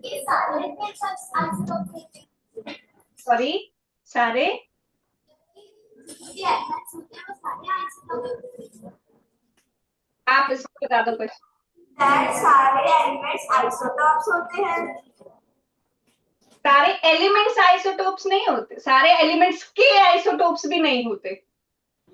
ये सारे आइसोटोप सॉरी, सारे ये एलिमेंट्स होते हैं वो सारे आइसोटोप। आप इसको बता दो कुछ। दैट सारे एलिमेंट्स आइसोटोप्स होते हैं। सारे एलिमेंट्स आइसोटोप्स नहीं होते, सारे एलिमेंट्स के आइसोटोप्स भी नहीं होते,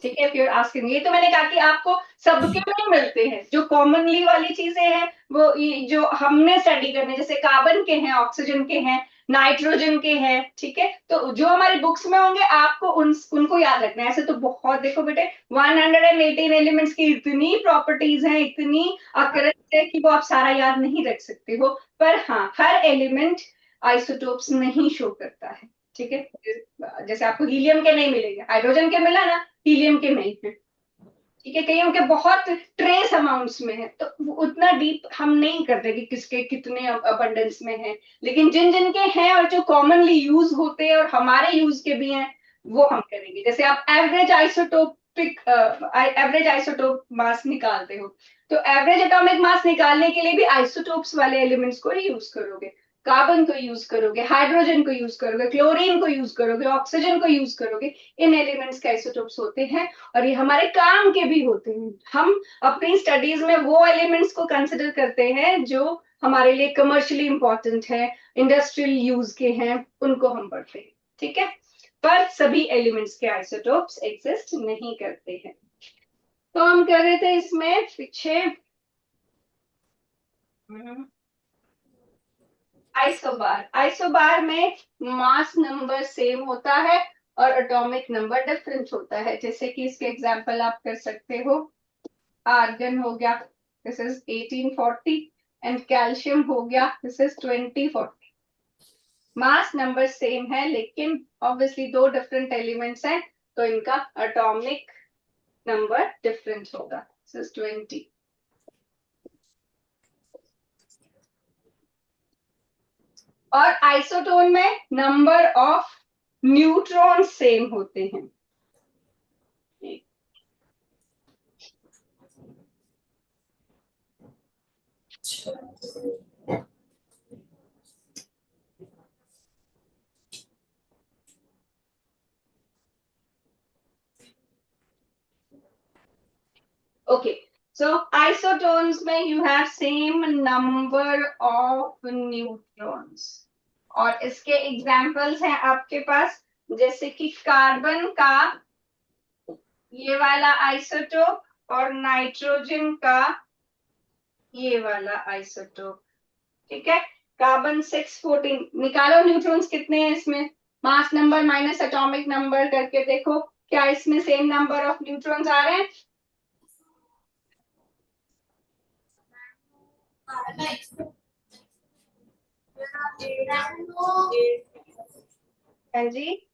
ठीक है। फिर आस्किंग, ये तो मैंने कहा कि आपको सबके में मिलते हैं। जो कॉमनली वाली चीजें हैं वो जो हमने स्टडी करने, जैसे कार्बन के हैं, ऑक्सीजन के हैं, नाइट्रोजन के हैं, ठीक है। तो जो हमारी बुक्स में होंगे आपको उनको याद रखना है। ऐसे तो बहुत, देखो बेटे 118 एलिमेंट्स की इतनी प्रॉपर्टीज हैं, इतनी अकरेंस है कि वो आप सारा याद नहीं रख सकते हो। पर हाँ, हर एलिमेंट आइसोटोप्स नहीं शो करता है, ठीक है। जैसे आपको हीलियम के नहीं मिलेंगे, हाइड्रोजन के मिला ना, हीलियम के नहीं है, ठीक है। कईयों के बहुत ट्रेस अमाउंट्स में है, तो उतना डीप हम नहीं करते कि किसके कितने अबंडेंस में है। लेकिन जिन जिन के हैं और जो कॉमनली यूज होते हैं और हमारे यूज के भी हैं, वो हम करेंगे। जैसे आप एवरेज आइसोटोप मास निकालते हो, तो एवरेज एटॉमिक मास निकालने के लिए भी आइसोटोप्स वाले एलिमेंट्स को ही यूज करोगे। कार्बन को यूज करोगे, हाइड्रोजन को यूज करोगे, क्लोरीन को यूज करोगे, ऑक्सीजन को यूज करोगे। इन एलिमेंट्स के आइसोटोप्स होते हैं और ये हमारे काम के भी होते हैं। हम अपनी स्टडीज में वो एलिमेंट्स को कंसिडर करते हैं जो हमारे लिए कमर्शियली इंपॉर्टेंट है, इंडस्ट्रियल यूज के हैं, उनको हम पढ़ते हैं, ठीक है। पर सभी एलिमेंट्स के आइसोटोप्स एग्जिस्ट नहीं करते हैं। तो हम कर रहे थे इसमें पीछे आइसोबार में मास नंबर सेम होता है और एटॉमिक नंबर डिफरेंट होता है। जैसे कि इसके एग्जांपल आप कर सकते हो, आर्गन हो गया, दिस इज 1840 एंड कैल्शियम हो गया, this is 2040। Mass number same है लेकिन ऑब्वियसली दो डिफरेंट एलिमेंट्स हैं, तो इनका एटॉमिक नंबर डिफरेंट होगा, दिस इज 20। और आइसोटोन में नंबर ऑफ न्यूट्रॉन सेम होते हैं। Okay, so isotones में you have same number of neutrons. और इसके एग्जाम्पल्स हैं आपके पास, जैसे कि कार्बन का ये वाला आइसोटोप और नाइट्रोजन का ये वाला आइसोटोप. ठीक है, कार्बन 614. निकालो न्यूट्रॉन्स कितने हैं इसमें, mass number minus atomic number करके देखो क्या इसमें सेम नंबर ऑफ न्यूट्रॉन्स आ रहे हैं. हाँ जी,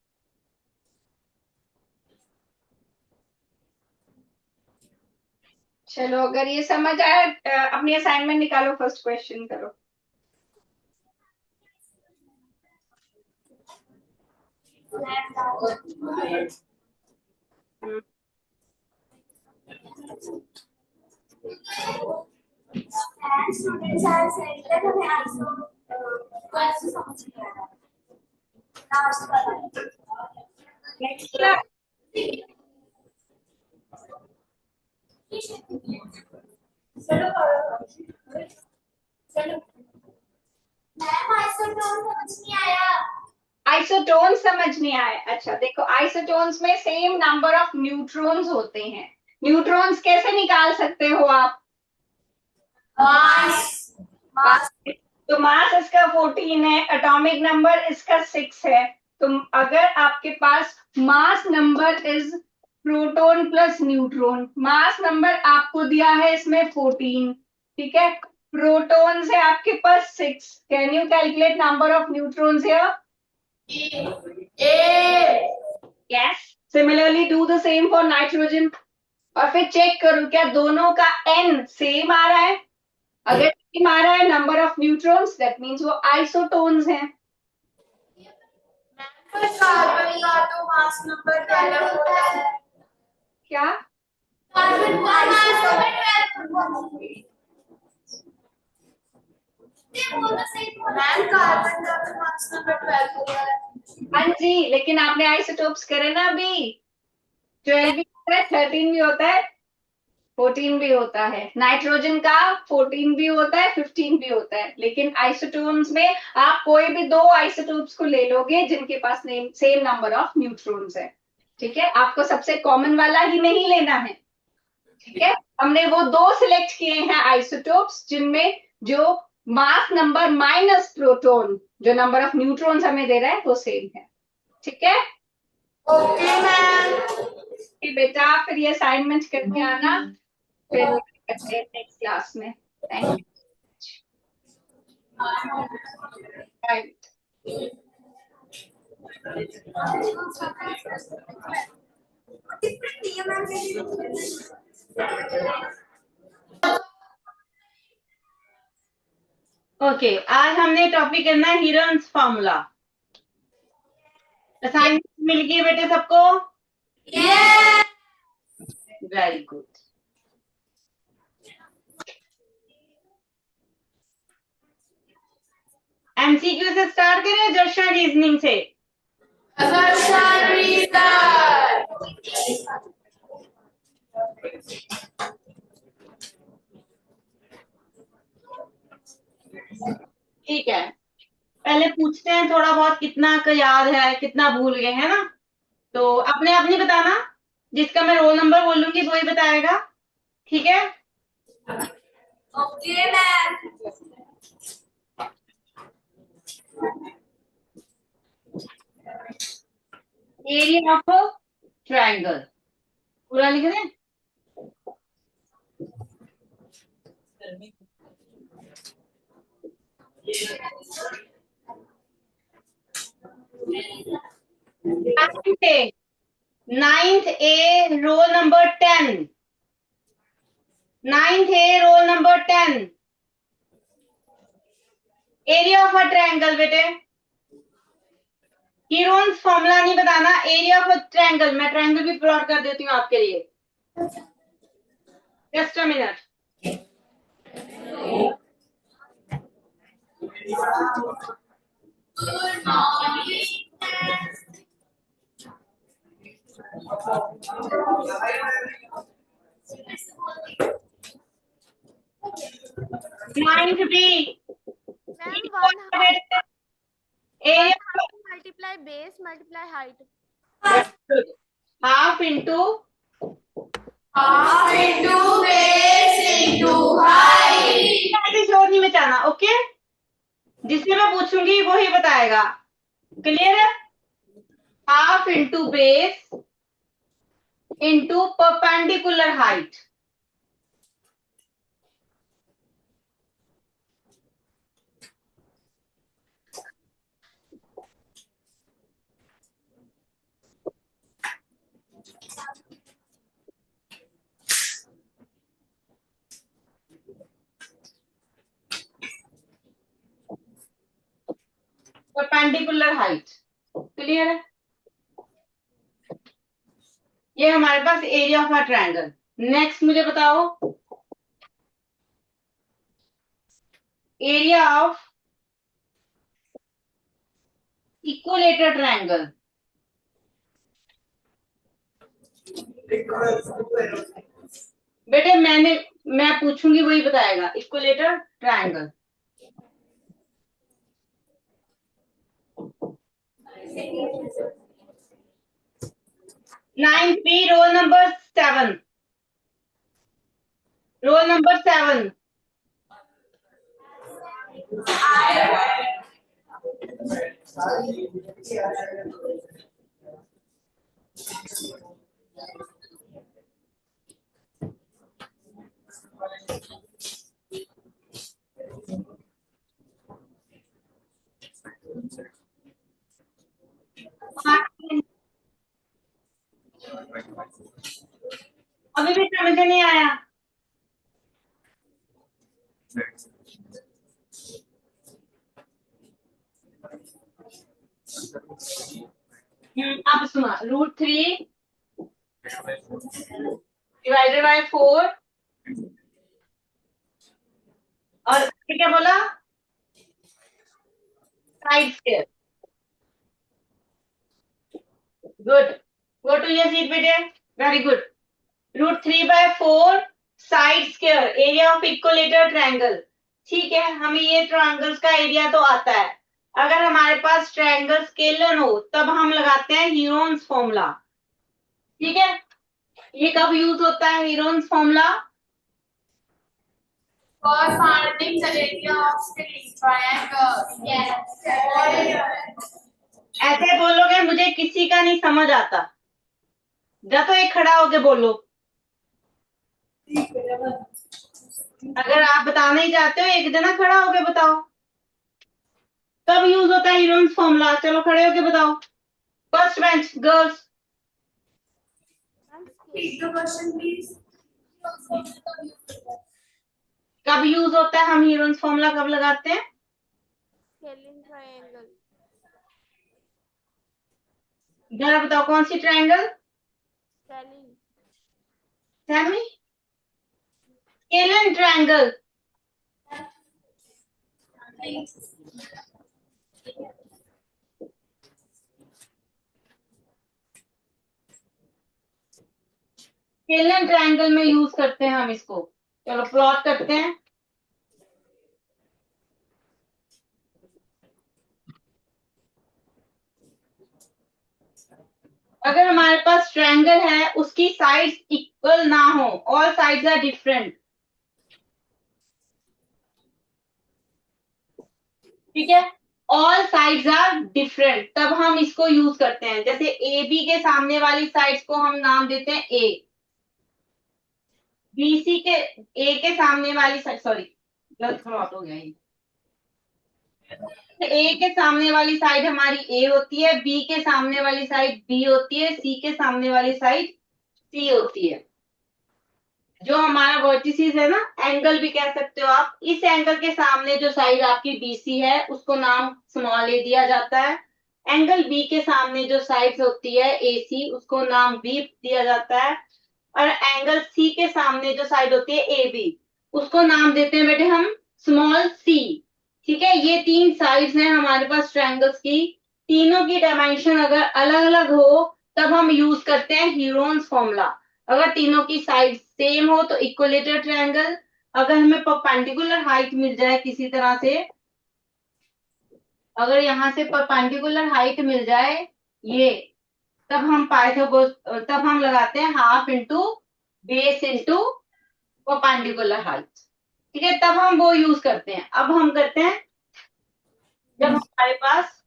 चलो अगर ये समझ आया अपनी असाइनमेंट निकालो, फर्स्ट क्वेश्चन करो. Students are saying that हमें आइसो क्वेश्चन समझ नहीं आ रहा. लास्ट वाला. Next class. चलो मैम आइसोटोन समझ नहीं आया. आइसोटोन समझ नहीं आए. अच्छा देखो, आइसोटोन्स में सेम नंबर ऑफ न्यूट्रॉन्स होते हैं. न्यूट्रॉन्स कैसे निकाल सकते हो आप, मास. तो मास इसका 14 है, एटॉमिक नंबर इसका 6 है. तो अगर आपके पास mass number is proton plus neutron, mass number आपको दिया है इसमें 14. ठीक है, प्रोटॉन है आपके पास 6. Can you calculate number of neutrons here? Yes. Similarly, do the same for nitrogen. और फिर चेक करो क्या दोनों का n सेम आ रहा है. अगर सेम आ रहा है number of neutrons, that means वो आइसोटोन्स हैं. कार्बन का तो मास नंबर 12 होता है. क्या? कार्बन का मास नंबर 12. मैम कार्बन का तो मास नंबर 12 होता है. हाँ जी, लेकिन आपने आइसोटोप्स करे ना अभी. 12 भी होता है, 13 भी होता है, 14 भी होता है. नाइट्रोजन का 14 भी होता है, 15 भी होता है. लेकिन आइसोटोन्स में आप कोई भी दो आइसोटोप्स को ले लोगे जिनके पास सेम नंबर ऑफ न्यूट्रॉन्स है. ठीक है, आपको सबसे कॉमन वाला ही नहीं लेना है. ठीक है, हमने वो दो सिलेक्ट किए हैं आइसोटोप्स जिनमें जो मास नंबर माइनस प्रोटॉन, जो नंबर ऑफ न्यूट्रॉन्स हमें दे रहा है वो सेम है. ठीक है, ओके मैम. बेटा फिर ये असाइनमेंट करके आना, फिर करते हैं नेक्स्ट क्लास में. Thank you. ओके, आज हमने टॉपिक करना है हीरन्स फार्मूला. असाइनमेंट मिल गई बेटे सबको? Very good. एमसीक्यू से स्टार्ट करें जर्शन रीजनिंग से? ठीक है, पहले पूछते हैं थोड़ा बहुत कितना का याद है, कितना भूल गए हैं ना. तो अपने आप नहीं बताना, जिसका मैं रोल नंबर बोलूंगी वही बताएगा. ठीक है, okay ma'am. Area of triangle पूरा लिख दें. Ninth A roll number 10. Ninth A roll number 10. Area of a triangle बेटे. हीरोन्स फॉर्मूला नहीं बताना, एरिया ऑफ अ ट्रायंगल. मैं ट्रायंगल भी प्लॉट कर देती हूँ आपके लिए. Just a minute. Good morning. 9th B Ma'am, one area multiply base multiply height. Half into Half into base into height. ऐसे शोर नहीं मचाना, ओके। जिससे मैं पूछूंगी वो ही बताएगा, क्लियर है। Half into base into perpendicular height. Perpendicular height, clear है। ये हमारे पास area of a triangle. Next मुझे बताओ एरिया ऑफ इक्विलेटरल ट्रायंगल। बेटे मैं पूछूंगी वही बताएगा, equilateral triangle. Ninth B roll number 7, roll number 7। अभी भी समझ नहीं आया। अब सुना, √3 डिवाइडेड बाय 4 और क्या बोला, side square. Good, go to your seat बेटे, very good. √3/4 side square, area of equilateral triangle. ठीक है, हमें ये ट्रायंगल्स का एरिया तो आता है। अगर हमारे पास ट्रायंगल स्केलर हो तब हम लगाते हैं हीरोन्स फॉर्मूला। ठीक है, ये कब यूज होता है Heron's formula? For finding the area of the triangle. Yes. ऐसे बोलोगे मुझे किसी का नहीं समझ आता, जा तो एक खड़ा होके बोलो। अगर आप बताना ही चाहते हो एक जना खड़ा होके बताओ। कब यूज होता है हीरोन्स फॉर्मूला? चलो खड़े होके बताओ। First bench girls. Repeat the question, please. कब यूज होता है, हम हीरोन्स फॉर्मूला कब लगाते हैं? Scaling triangle. जरा बताओ कौन सी triangle? Scaling. Semi scalene triangle. Scalene triangle में यूज करते हैं हम इसको। चलो प्लॉट करते हैं। अगर हमारे पास ट्रायंगल है उसकी साइड्स इक्वल ना हो, ऑल साइड्स आर डिफरेंट, ठीक है, ऑल साइड्स आर डिफरेंट, तब हम इसको यूज करते हैं। जैसे ए बी के सामने वाली साइड्स को हम नाम देते हैं ए, बीसी के ए के सामने वाली साइड, सॉरी गलत प्लॉट हो गया ये। ए के सामने वाली साइड हमारी ए होती है, बी के सामने वाली साइड बी होती है, सी के सामने वाली साइड सी होती है। जो हमारा वर्टिसेस है ना, एंगल भी कह सकते हो आप, इस एंगल के सामने जो साइड आपकी बीसी है उसको नाम स्मॉल ए दिया जाता है। एंगल बी के सामने जो साइड होती है एसी उसको नाम बी दिया जाता है। और एंगल सी के सामने जो साइड होती है ए बी उसको नाम देते हैं बेटे हम स्मॉल सी। ठीक है, ये 3 साइड्स हैं हमारे पास ट्रायंगल्स की। तीनों की डायमेंशन अगर अलग अलग हो तब हम यूज करते हैं हीरोन्स फॉर्मूला। अगर तीनों की साइड सेम हो तो इक्विलेटरल ट्रायंगल, अगर हमें परपेंडिकुलर हाइट मिल जाए किसी तरह से, अगर यहाँ से परपेंडिकुलर हाइट मिल जाए ये, तब हम पाइथागोरस, तब हम लगाते हैं half into base into perpendicular height. ठीक है, तब हम वो यूज करते हैं। अब हम करते हैं जब हमारे पास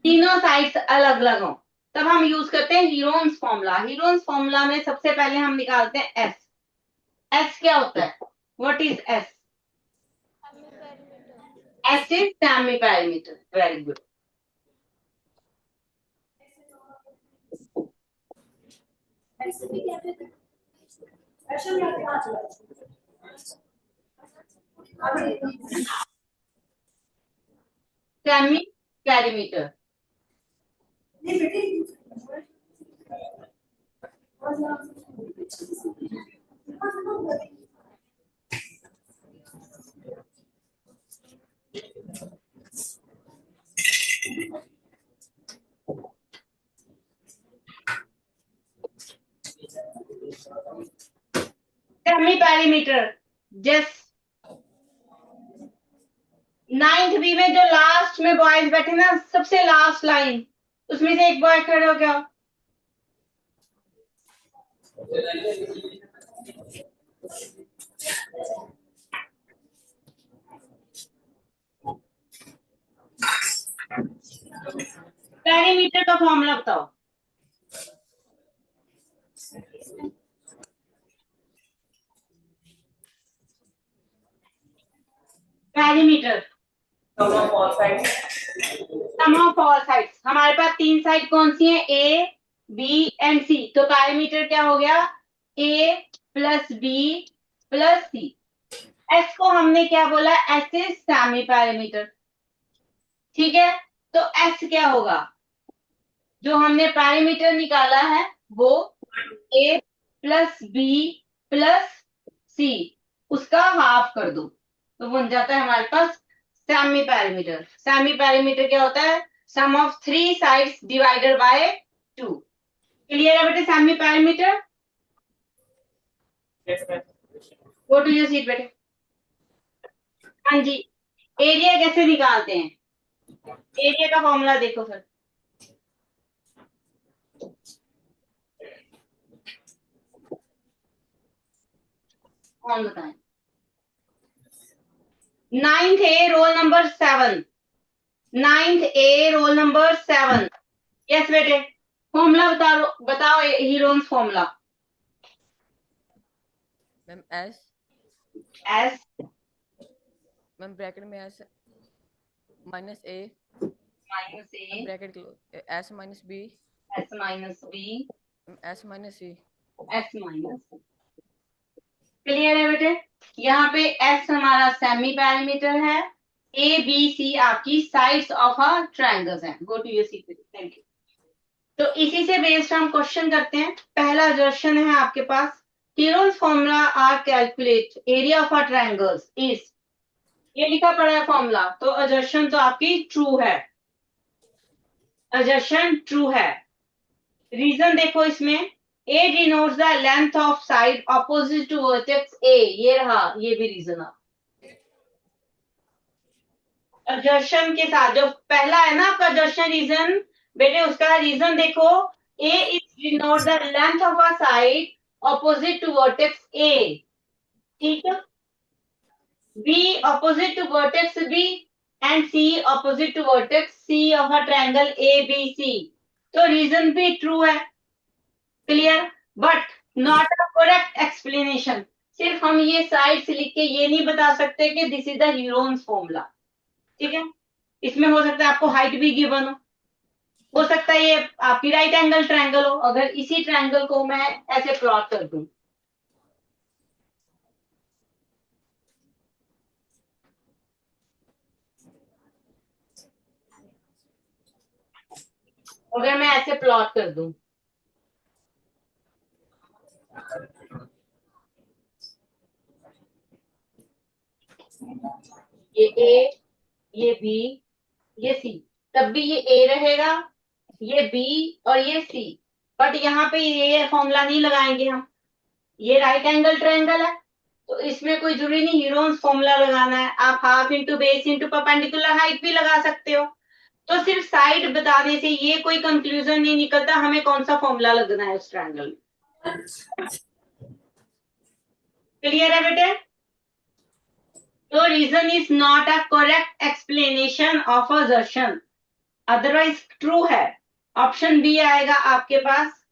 तीनों साइड्स अलग अलग हो, तब हम यूज करते हैं हीरोन्स फॉर्मूला। हीरोन्स फॉर्मूला में सबसे पहले हम निकालते हैं एस। एस क्या होता है? What is S? S is semi parameter. Very good. ऐसे भी कहते थे ऐसे भी आते हाथ चला सेमी पैरामीटर। नहीं बेटे semi parameter. Just 9th B में जो लास्ट में बॉयज बैठे ना, सबसे लास्ट लाइन, उसमें से एक बॉय खड़े हो गया। पैरामीटर का फॉर्मूला बताओ। Perimeter sum of all sides. हमारे पास तीन साइड कौन सी है? A, B and C. तो पैरामीटर क्या हो गया? A plus B plus C. S को हमने क्या बोला? S is semi perimeter. ठीक है, तो एस क्या होगा? जो हमने पैरामीटर निकाला है वो A plus B plus C, उसका हाफ कर दो तो बन जाता है हमारे पास सेमी पैरामीटर। सेमी पैरामीटर क्या होता है? Sum of three sides divided by 2। Clear है बेटे semi parameter? Go to your seat बेटे। हाँ जी, एरिया कैसे निकालते हैं? एरिया का फॉर्मूला देखो फिर। कौन बताएं? 9th A roll number 7। 9th A roll number 7। Yes बेटे, फॉर्मूला बताओ Heron's formula. Ma'am s s ma'am bracket में s minus a bracket s minus B S minus B S minus c s minus. Clear है बेटे? यहाँ पे S हमारा semi parameter है, A B सी आपकी साइड्स ऑफ अ ट्रायंगल्स हैं। गो to your seat बेटे। Thank you. तो इसी से बेस्ड हम क्वेश्चन करते हैं। पहला असर्शन है आपके पास, Heron's formula are calculate area of a triangles is, ये लिखा पड़ा है फॉर्मूला, तो असर्शन तो आपकी ट्रू है। असर्शन ट्रू है। रीजन देखो इसमें, A denotes the length of side opposite to vertex A, ये रहा, ये भी रीजन है। असर्शन के साथ जो पहला है ना आपका असर्शन रीजन, बेटे उसका रीजन देखो, A is denote the length of a side opposite to vertex A. ठीक है, B opposite to vertex B and C opposite to vertex C of a triangle A B C. तो reason भी true है। Clear? But not a correct explanation. सिर्फ हम ये sides लिख के ये नहीं बता सकते कि this is the Heron's formula. ठीक है, इसमें हो सकता है आपको हाइट भी गिवन हो सकता है ये आपकी राइट एंगल ट्रायंगल हो। अगर इसी ट्रायंगल को मैं ऐसे प्लॉट कर दूं, अगर मैं ऐसे प्लॉट कर दूं, ये ए, ये बी, ये सी, तब भी ये ए रहेगा, ये बी और ये सी बट यहाँ पे ये फॉर्मूला नहीं लगाएंगे हम, ये राइट एंगल ट्रायंगल है तो इसमें कोई जरूरी नहीं हीरोन्स फॉर्मूला लगाना है, आप half into base into perpendicular height भी लगा सकते हो। तो सिर्फ साइड बताने से ये कोई कंक्लूजन नहीं निकलता हमें कौन सा फॉर्मूला लगना है उस ट्रायंगल में। क्लियर है बेटे? तो reason is not a correct explanation of assertion, otherwise true है। ऑप्शन बी आएगा आपके पास,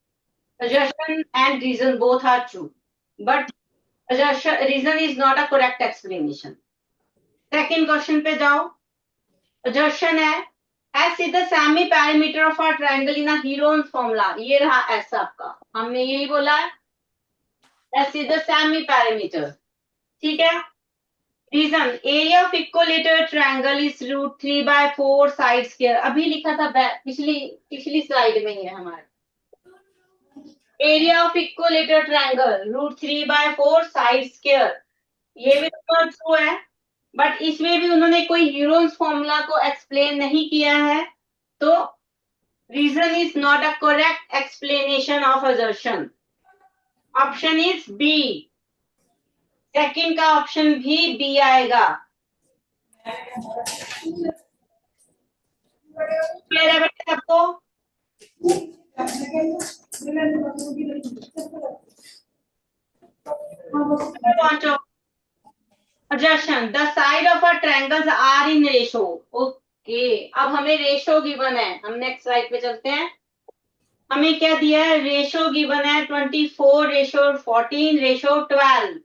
assertion and reason both are true, but reason is not a correct explanation. Second question पे जाओ, assertion है S is the semi perimeter of a triangle in a Heron's formula, ये रहा S आपका, हमने यही बोला है S is the semi perimeter, ठीक है। Reason area of equilateral triangle is √3/4 side square, अभी लिखा था पिछली स्लाइड में ही है हमारे। Area of equilateral triangle √3/4 side square, ये भी तो ट्रू है, बट इसमें भी उन्होंने कोई हीरोन्स फॉर्मूला को एक्सप्लेन नहीं किया है, तो reason is not a correct explanation of assertion. Option is B, second का ऑप्शन भी बी आएगा। क्लियर है बेटा सबको? Assertion, the side of a triangles are in ratio. Okay, अब हमें रेशो गिवन है, हम नेक्स्ट स्लाइड पे चलते हैं। हमें क्या दिया है, रेशो गिवन है 24:14:12।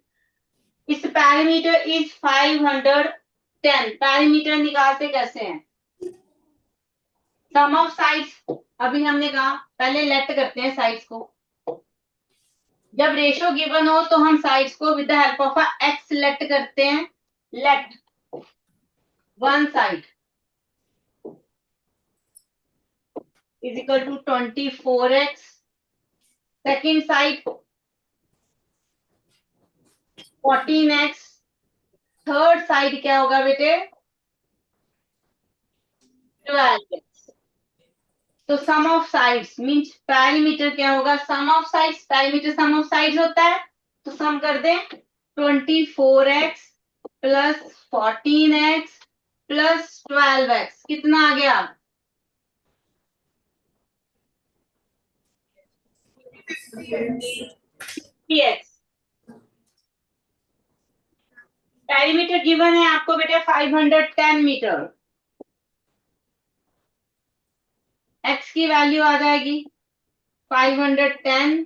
इस पैरामीटर इज 510। पैरामीटर निकालते कैसे हैं? सम ऑफ साइड्स, अभी हमने कहा पहले लेट करते हैं साइड्स को। जब रेशो गिवन हो तो हम साइड्स को with the help of x let करते हैं। Let one side is equal to 24x, second side 14x, third side क्या होगा बेटे? 12x। तो sum of sides means parameter क्या होगा? Sum of sides, parameter sum of sides होता है, तो सम कर दें 24x plus 14x plus 12x, कितना आ गया? 50x। पैरामीटर गिवन है आपको बेटे 510 मीटर, x की वैल्यू आ जाएगी 510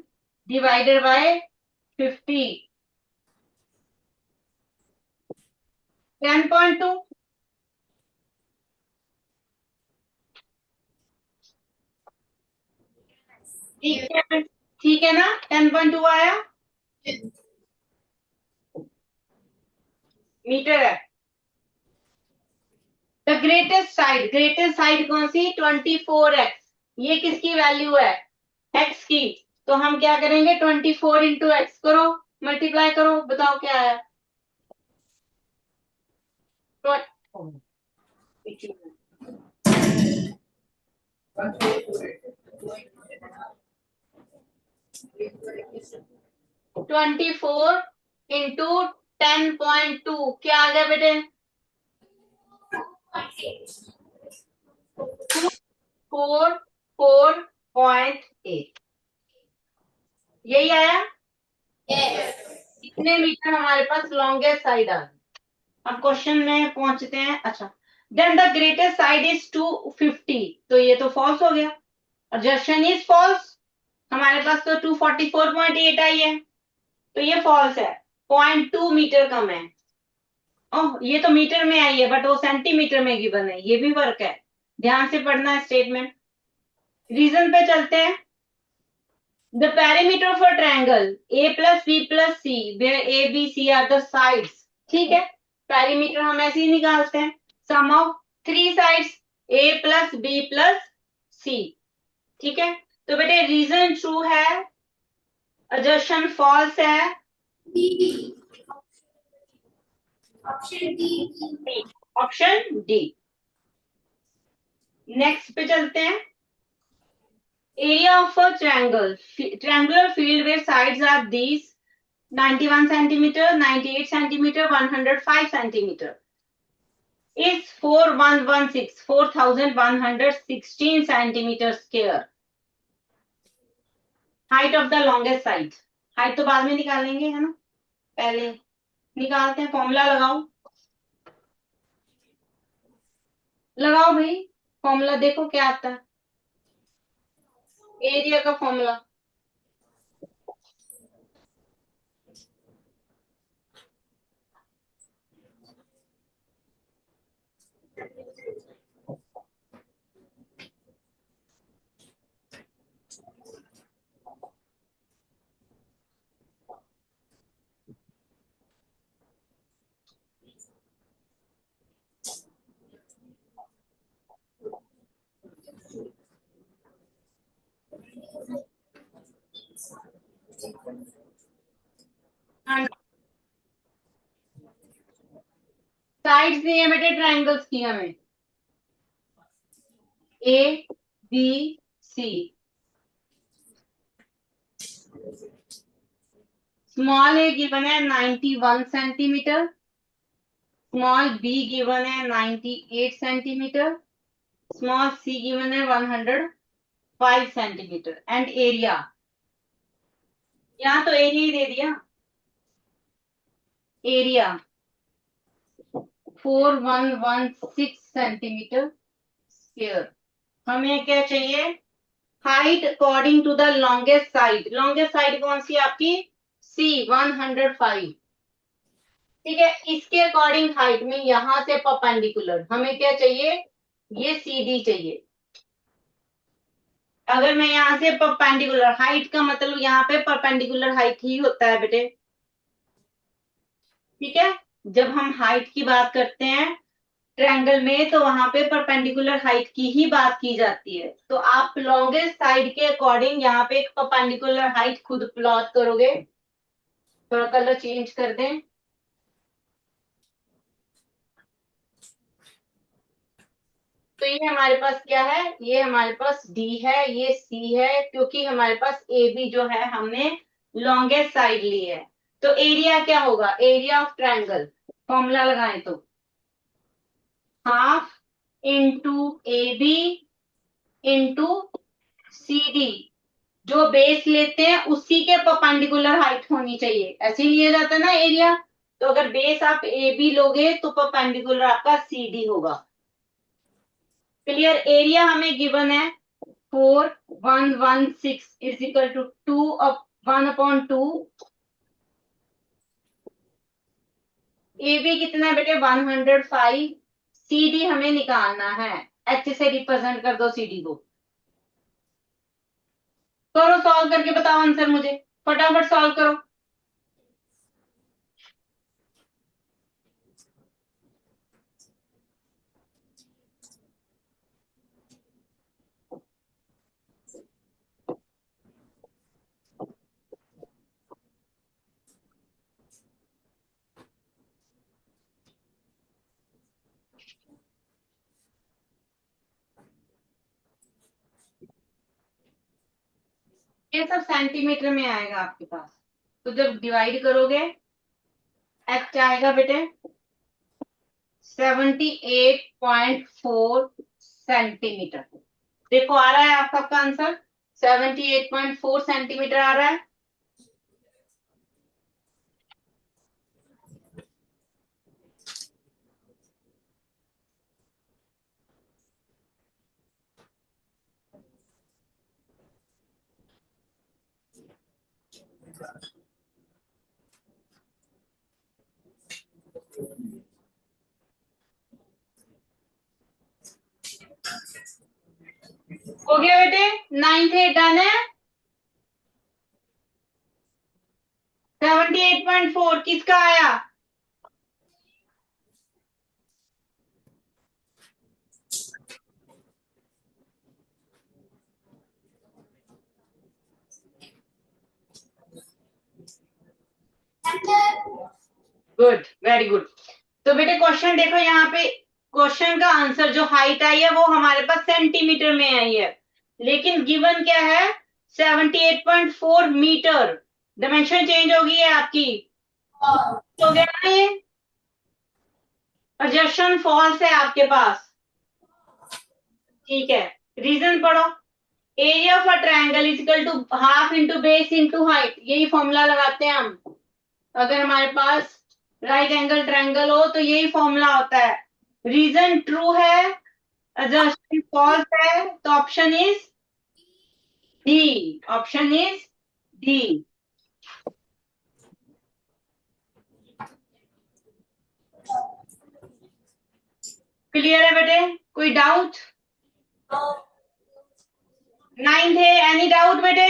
डिवाइडेड बाय 50, 10.2। ठीक है ना? 10.2 आया मीटर है। द ग्रेटेस्ट साइड कौन सी? 24x। ये किसकी वैल्यू है? x की। तो हम क्या करेंगे? 24 इंटू एक्स करो, मल्टीप्लाई करो, बताओ क्या है? 24 इंटू 10.2 क्या आ गया बेटे? 4.8। यही आया? कितने मीटर हमारे पास लॉन्गेस्ट साइड आ गई? अब क्वेश्चन में पहुंचते हैं। अच्छा, then the greatest side is 250, तो ये तो फॉल्स हो गया। असर्शन इज फॉल्स, हमारे पास तो 244.8 आई है, तो ये फॉल्स है। 0.2 मीटर कम है। ओह, ये तो मीटर में आई है बट वो सेंटीमीटर में गिवन है, ये भी वर्क है, ध्यान से पढ़ना है स्टेटमेंट। रीजन पे चलते हैं। The parameter of a triangle a plus b plus c where a b c are the sides, ठीक है, पैरामीटर हम ऐसे ही निकालते हैं, sum of 3 sides a plus b plus c, ठीक है। तो बेटे रीजन ट्रू है, असर्शन फॉल्स है, ऑप्शन डी। नेक्स्ट पे चलते हैं। Area of a triangular field where sides are these 91 centimeter, 98 centimeter, 105 centimeter is 4116 centimeter square. Height of the longest side. Height तो बाद में निकालेंगे है ना, पहले निकालते हैं. फॉर्मूला लगाओ भाई, फॉर्मूला देखो क्या आता है. एरिया का फॉर्मूला साइड्स दिए बेटे ट्रायंगल्स की हमें A B C. Small A given है 91 सेंटीमीटर, स्मॉल बी गिवन है 98 सेंटीमीटर, स्मॉल सी गिवन है 105 सेंटीमीटर एंड एरिया. यहां तो एरिया ही दे दिया. Area 4116 centimeter square. हमें क्या चाहिए? Height according to the longest side. Longest side कौन सी आपकी? सी 105. ठीक है, इसके अकॉर्डिंग हाइट में यहां से परपेंडिकुलर हमें क्या चाहिए? ये CD चाहिए. अगर मैं यहां से परपेंडिकुलर हाइट का मतलब यहाँ पे परपेंडिकुलर हाइट ही होता है बेटे. ठीक है, जब हम हाइट की बात करते हैं ट्रायंगल में तो वहां पे परपेंडिकुलर हाइट की ही बात की जाती है. तो आप लॉन्गेस्ट साइड के अकॉर्डिंग यहाँ पे एक परपेंडिकुलर हाइट खुद प्लॉट करोगे. थोड़ा कलर चेंज कर दें. तो ये हमारे पास क्या है? ये हमारे पास D है, ये C है, क्योंकि हमारे पास AB जो है हमने लॉन्गेस्ट साइड ली है. तो एरिया क्या होगा? एरिया ऑफ ट्रायंगल फॉर्मूला लगाएं तो half into AB into CD. जो बेस लेते हैं उसी के परपेंडिकुलर हाइट होनी चाहिए. ऐसे ही लिया जाता है ना एरिया. तो अगर बेस आप AB लोगे तो परपेंडिकुलर आपका CD होगा. क्लियर. एरिया हमें गिवन है 4116 इज इक्वल टू 1/2. AB कितना है बेटे? 105. CD हमें निकालना है. H से रिप्रेजेंट कर दो CD को. करो सॉल्व करके बताओ आंसर मुझे. फटाफट सॉल्व करो. ये सब सेंटीमीटर में आएगा आपके पास. तो जब डिवाइड करोगे H आएगा बेटे 78.4 सेंटीमीटर. देखो आ रहा है आप सबका आंसर 78.4 सेंटीमीटर आ रहा है. हो गया बेटे. 9th 8 डन है. 78.4 किसका आया? Good, very good. तो बेटे क्वेश्चन देखो, यहाँ पे क्वेश्चन का आंसर जो हाइट आई है वो हमारे पास सेंटीमीटर में आई है. लेकिन गिवन क्या है 78.4 मीटर। डायमेंशन चेंज होगी है आपकी, हो गया ना ये। प्रोजेक्शन फॉल्स है आपके पास, ठीक है। रीजन पढ़ो। Area of a triangle is equal to half into base into height, यही फॉर्मूला लगाते हैं हम। अगर हमारे पास राइट एंगल ट्रायंगल हो तो यही फॉर्मूला होता है। रीजन ट्रू है, assertion फॉल्स है, तो option is D. Option is D. Clear है बेटे, कोई डाउट? 9th है, एनी डाउट बेटे?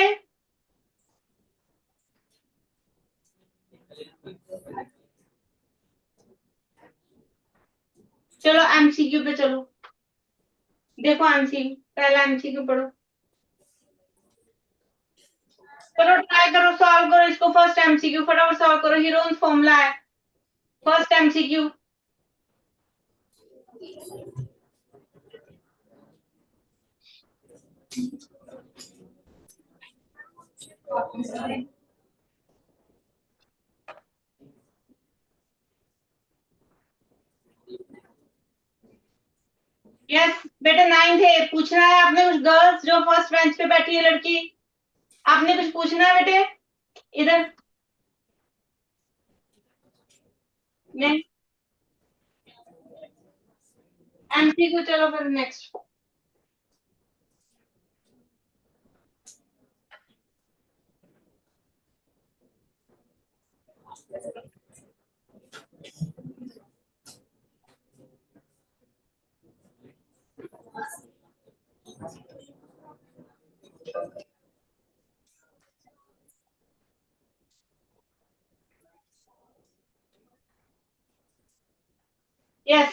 चलो एमसीक्यू पे चलो, देखो एमसीक्यू, पहला एमसीक्यू पढ़ो। चलो ट्राई करो, सॉल्व करो इसको। फर्स्ट एमसीक्यू फटाफट सॉल्व करो, हीरोन्स फॉर्मूला है। फर्स्ट एमसीक्यू, यस बेटा 9th है। पूछना है आपने कुछ? गर्ल्स जो फर्स्ट बेंच पे बैठी है लड़की, आपने कुछ पूछना है बेटे? इधर नहीं, एमसीक्यू चलो फिर नेक्स्ट। यस,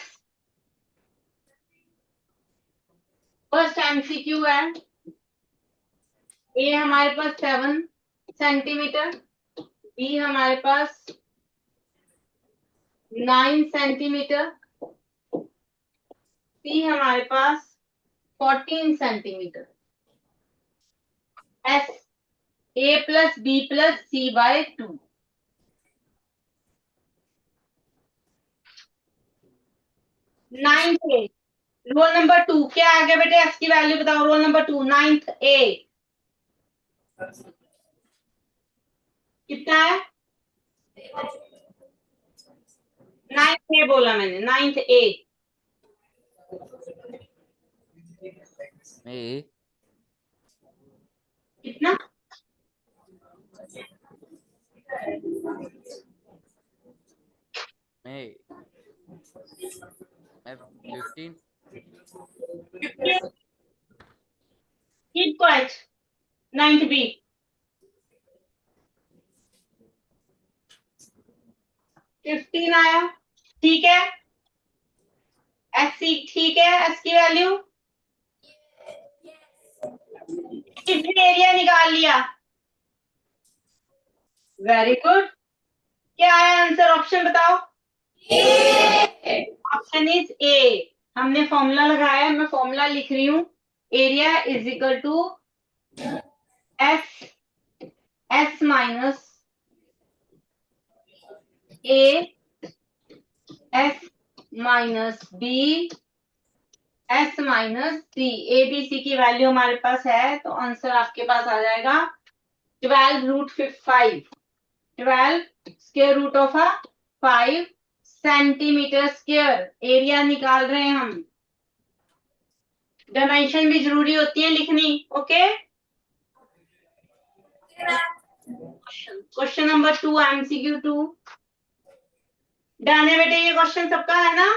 फर्स्ट एमसीक्यू है। ए हमारे पास 7 सेंटीमीटर, बी हमारे पास 9 सेंटीमीटर, सी हमारे पास 14 centimeter. S A plus B plus C by 2। 9th A, roll number 2 क्या आ गया बेटे? एस की वैल्यू बताओ। रोल नंबर 2 9th ए कितना है? 9th ए बोला मैंने, 9th ए ए कितना? ए 15 Keep quiet. 9th बी 15 आया, ठीक है। एस सी ठीक है, एस की वैल्यू कितने एरिया निकाल लिया? Very good. क्या आया आंसर? ऑप्शन बताओ। Option is A. हमने फॉर्मूला लगाया, मैं फॉर्मूला लिख रही हूं। Area is equal to S S minus A S minus B S minus C. A B C की वैल्यू हमारे पास है, तो आंसर आपके पास आ जाएगा 12√5। 12 square root of 5 centimeter square area निकाल रहे हैं हम। डायमेंशन भी जरूरी होती है लिखनी, okay. Question number 2 MCQ 2 done है बेटे, ये क्वेश्चन सबका है ना?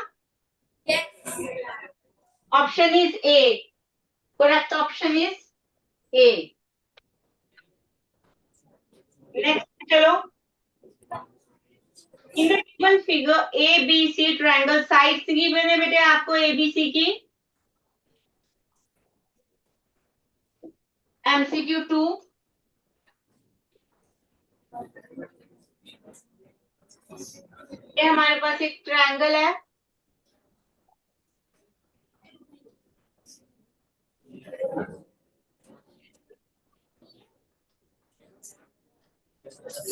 Option is A, correct option is A. Next चलो, in the given figure A B C triangle sides given है बेटे आपको ए बी सी की। एमसीक्यू 2 ये हमारे पास एक ट्रायंगल है, खुद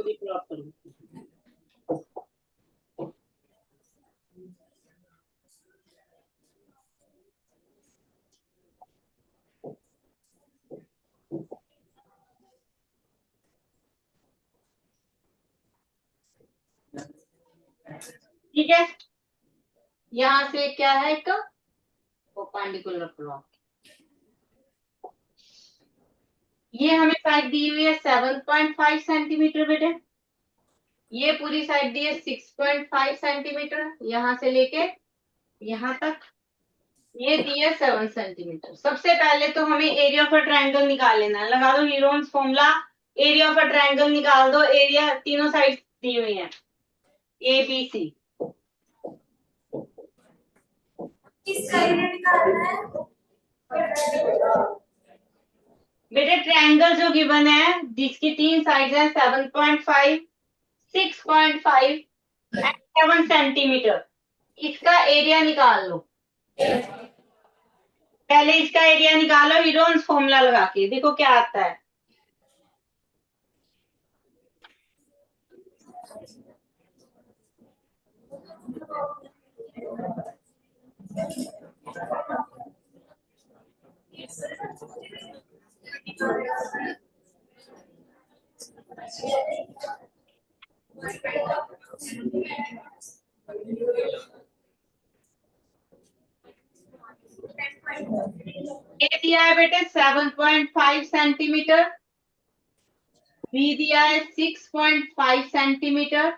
ही प्लॉट करो। ठीक है, यहां से क्या है एक परपेंडिकुलर प्लॉट। ये हमें साइड दी हुई है 7.5 सेंटीमीटर बेटे, ये पूरी साइड दी है 6.5 सेंटीमीटर, यहां से लेके यहां तक ये दी है 7 सेंटीमीटर। सबसे पहले तो हमें एरिया ऑफ अ ट्रायंगल निकाल लेना है। लगा दो Heron's formula, area of a triangle निकाल दो। एरिया तीनों साइड दी हुई है ए बी सी। किसका एरिया निकालना है? बेटे ट्रायंगल जो गिवन है जिसकी 3 साइड्स हैं 7.5, 6.5 एंड 7 सेंटीमीटर, इसका एरिया निकाल लो। पहले इसका एरिया निकालो हीरोन्स फॉर्मूला लगा के, देखो क्या आता है। ए दिया है बेटे 7.5 सेंटीमीटर, बी दिया है 6.5 सेंटीमीटर,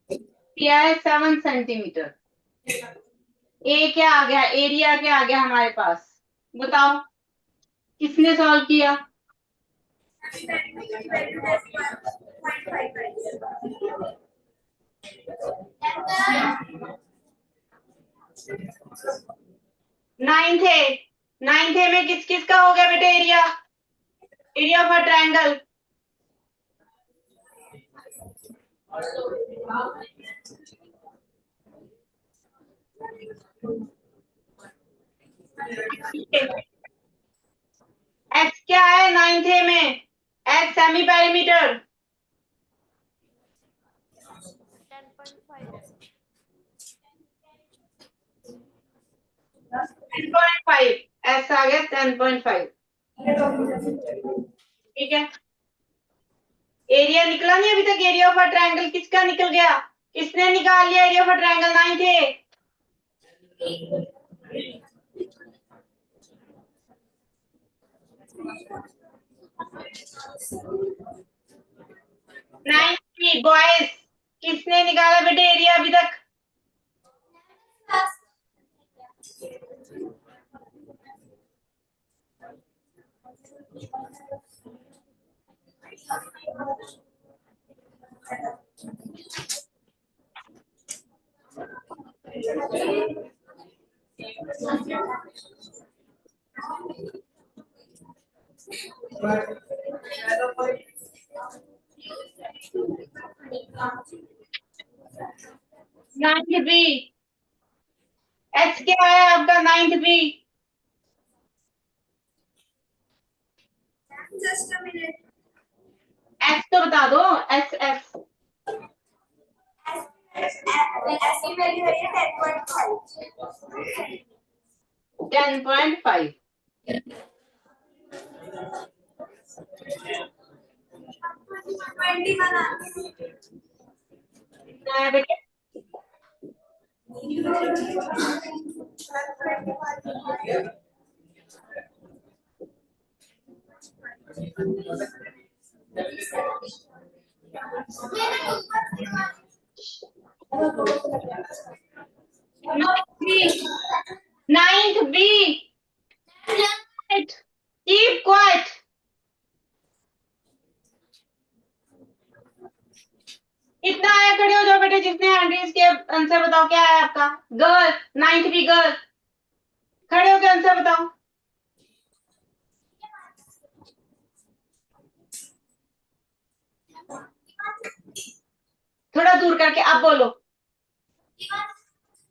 दिया है 7 सेंटीमीटर। ए क्या आ गया, एरिया क्या आ गया हमारे पास, बताओ किसने सॉल्व किया? नाइन्थ ए में किस किस का हो गया बेटे area, area of a triangle? H क्या है 9th ए में, एच सेमी पेरीमीटर 10.5, एस आ गया 10.5। ठीक है, एरिया निकला नहीं अभी तक, एरिया ऑफ अ ट्रायंगल किसका निकल गया, किसने निकाल लिया area of a triangle 9th A? 9th B boys, किसने निकाला बेटे एरिया अभी तक? नाइन्थ बी, एच क्या है आपका 9th B? Just a minute, H तो बता दो, एच एच ऐसी वैल्यू है 10.5। 10.5। 21 कितना है बेटे? Ninth B, keep quiet. इतना आया, खड़े हो जाओ बेटे जिसने हैंड रेज किया, आंसर बताओ क्या है आपका। गर्ल, 9th बी गर्ल, खड़े होकर आंसर बताओ। थोड़ा दूर करके अब बोलो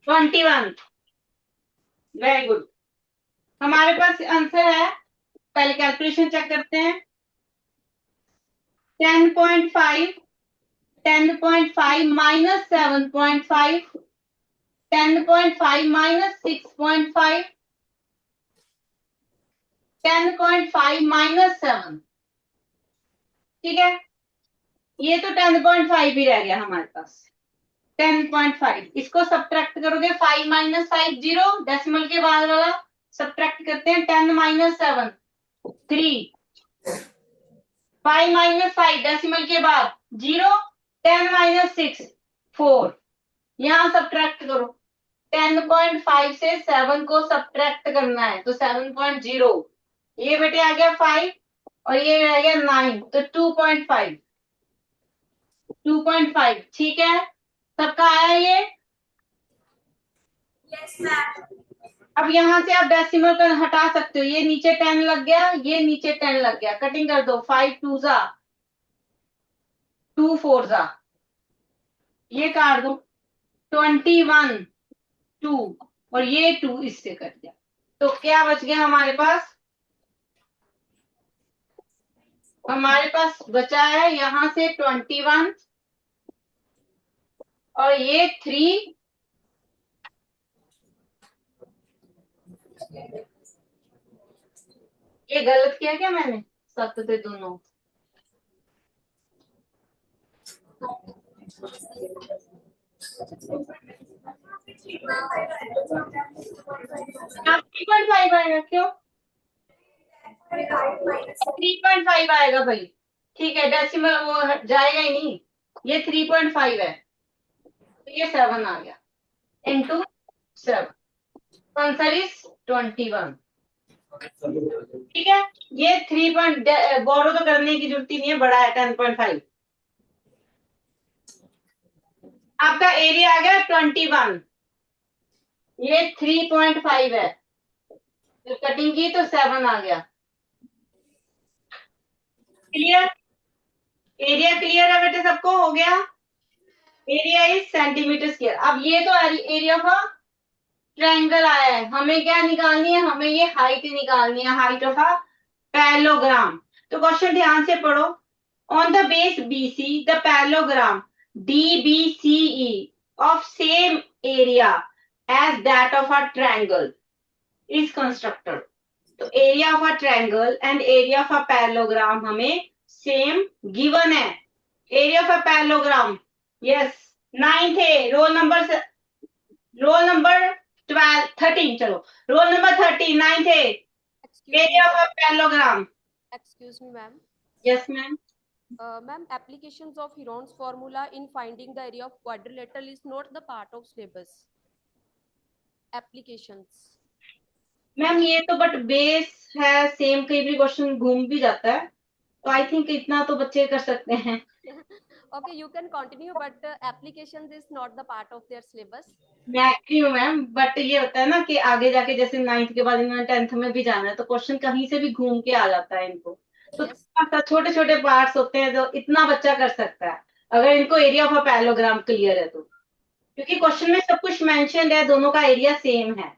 21। Very good. हमारे पास आंसर है, पहले कैलकुलेशन चेक करते हैं। 10.5 10.5 माइनस 7.5 10.5 माइनस 6.5 10.5 माइनस 7। ठीक है, ये तो 10.5 ही रह गया हमारे पास। 10.5 इसको सब्ट्रैक्ट करोगे, 5 माइनस 5 0, डेसिमल के बाद वाला सब्ट्रैक्ट करते हैं। 10 माइनस 7 3, 5 माइनस 5 डेसिमल के बाद 0, 10 माइनस 6 4। यहां सब्ट्रैक्ट करो, 10.5 से 7 को सब्ट्रैक्ट करना है तो 7.0। ये बेटे आ गया 5 और ये रह गया 9, तो 2.5। 2.5 ठीक है, सबका आया ये। Yes ma'am. अब यहां से आप डेसिमल कर हटा सकते हो, ये नीचे 10 लग गया, ये नीचे 10 लग गया, कटिंग कर दो। 5 2 जा 2 4 जा, ये काट दो। 21 2 और ये 2 इससे कट गया, तो क्या बच गया हमारे पास? हमारे पास बचा है यहां से 21 और ये 3। ये गलत किया क्या मैंने? 7 से दोनों आप 3.5 आएगा क्यों? 3.5 आएगा भाई, ठीक है, डेसिमल वो जाएगा ही नहीं, ये 3.5 है तो ये 7 आ गया इंटू 7। Answer is 21। ठीक है, ये 3 पॉइंट बोरो तो करने की जरूरत ही नहीं है, बड़ा है 10.5। आपका एरिया आ गया 21, ये 3.5 है, तो कटिंग की तो 7 आ गया। क्लियर? एरिया क्लियर है बेटे, सबको हो गया? Area is centimetre square. अब ये तो एरिया ऑफ ट्रायंगल आया है, हमें क्या निकालनी है? हमें ये हाइट निकालनी है, हाइट ऑफ अ पैरेललोग्राम। तो क्वेश्चन ध्यान से पढ़ो। On the base BC the parallelogram DBCE of same area as that of a triangle is constructed। तो area of a triangle and area of a parallelogram हमें same given है। Area of a parallelogram yes 9th है, roll number 12 13, चलो role number 13 9th है, area of a parallelogram. Excuse me, ma'am. Yes ma'am. Ma'am, applications of Heron's formula in finding the area of quadrilateral is not the part of syllabus. Applications. Ma'am ये तो but base है same, कई भी question घूम भी जाता है, तो आई थिंक इतना तो बच्चे कर सकते हैं। Okay, you can continue, but applications is not the part of their syllabus. मैं एग्री हूँ मैम, बट ये होता है ना कि आगे जाके जैसे 9th के बाद इन्होंने 10th में भी जाना है, तो क्वेश्चन कहीं से भी घूम के आ जाता है इनको, तो Yes. छोटे छोटे पार्ट्स होते हैं, तो इतना बच्चा कर सकता है अगर इनको area of a parallelogram clear है तो, क्योंकि क्वेश्चन में सब कुछ मेंशन्ड है, दोनों का एरिया सेम है।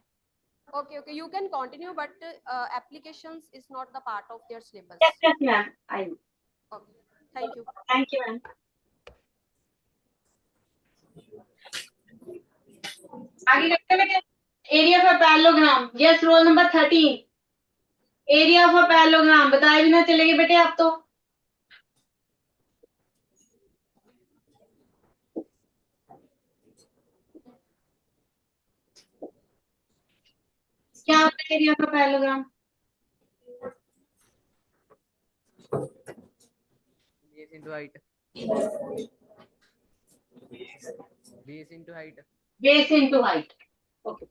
Okay, okay, you can continue, but applications is not the part of their syllabus. Yes yes ma'am, I know. Okay, thank you. Thank you ma'am. आगे करते हैं बेटे, area of a parallelogram. Yes, roll number 13, area of a parallelogram बताए बिना चलेंगे बेटे आप तो। क्या होता है area of a parallelogram? Base into height. Base into height. Base into height. Okay,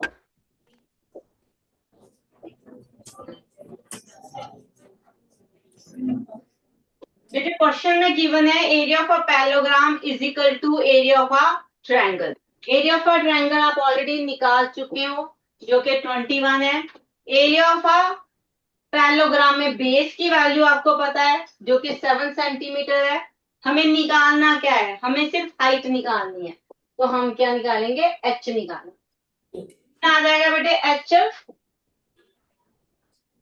बेटे क्वेश्चन में गिवन है area of a parallelogram is equal to area of a triangle. Area of a triangle आप already निकाल चुके हो, जो कि 21 है। एरिया ऑफ अ पैरेललोग्राम में बेस की वैल्यू आपको पता है, जो कि 7 सेंटीमीटर है। हमें निकालना क्या है, हमें सिर्फ हाइट निकालनी है, तो हम क्या निकालेंगे, एच निकालेंगे। कितना आ जाएगा बेटे H,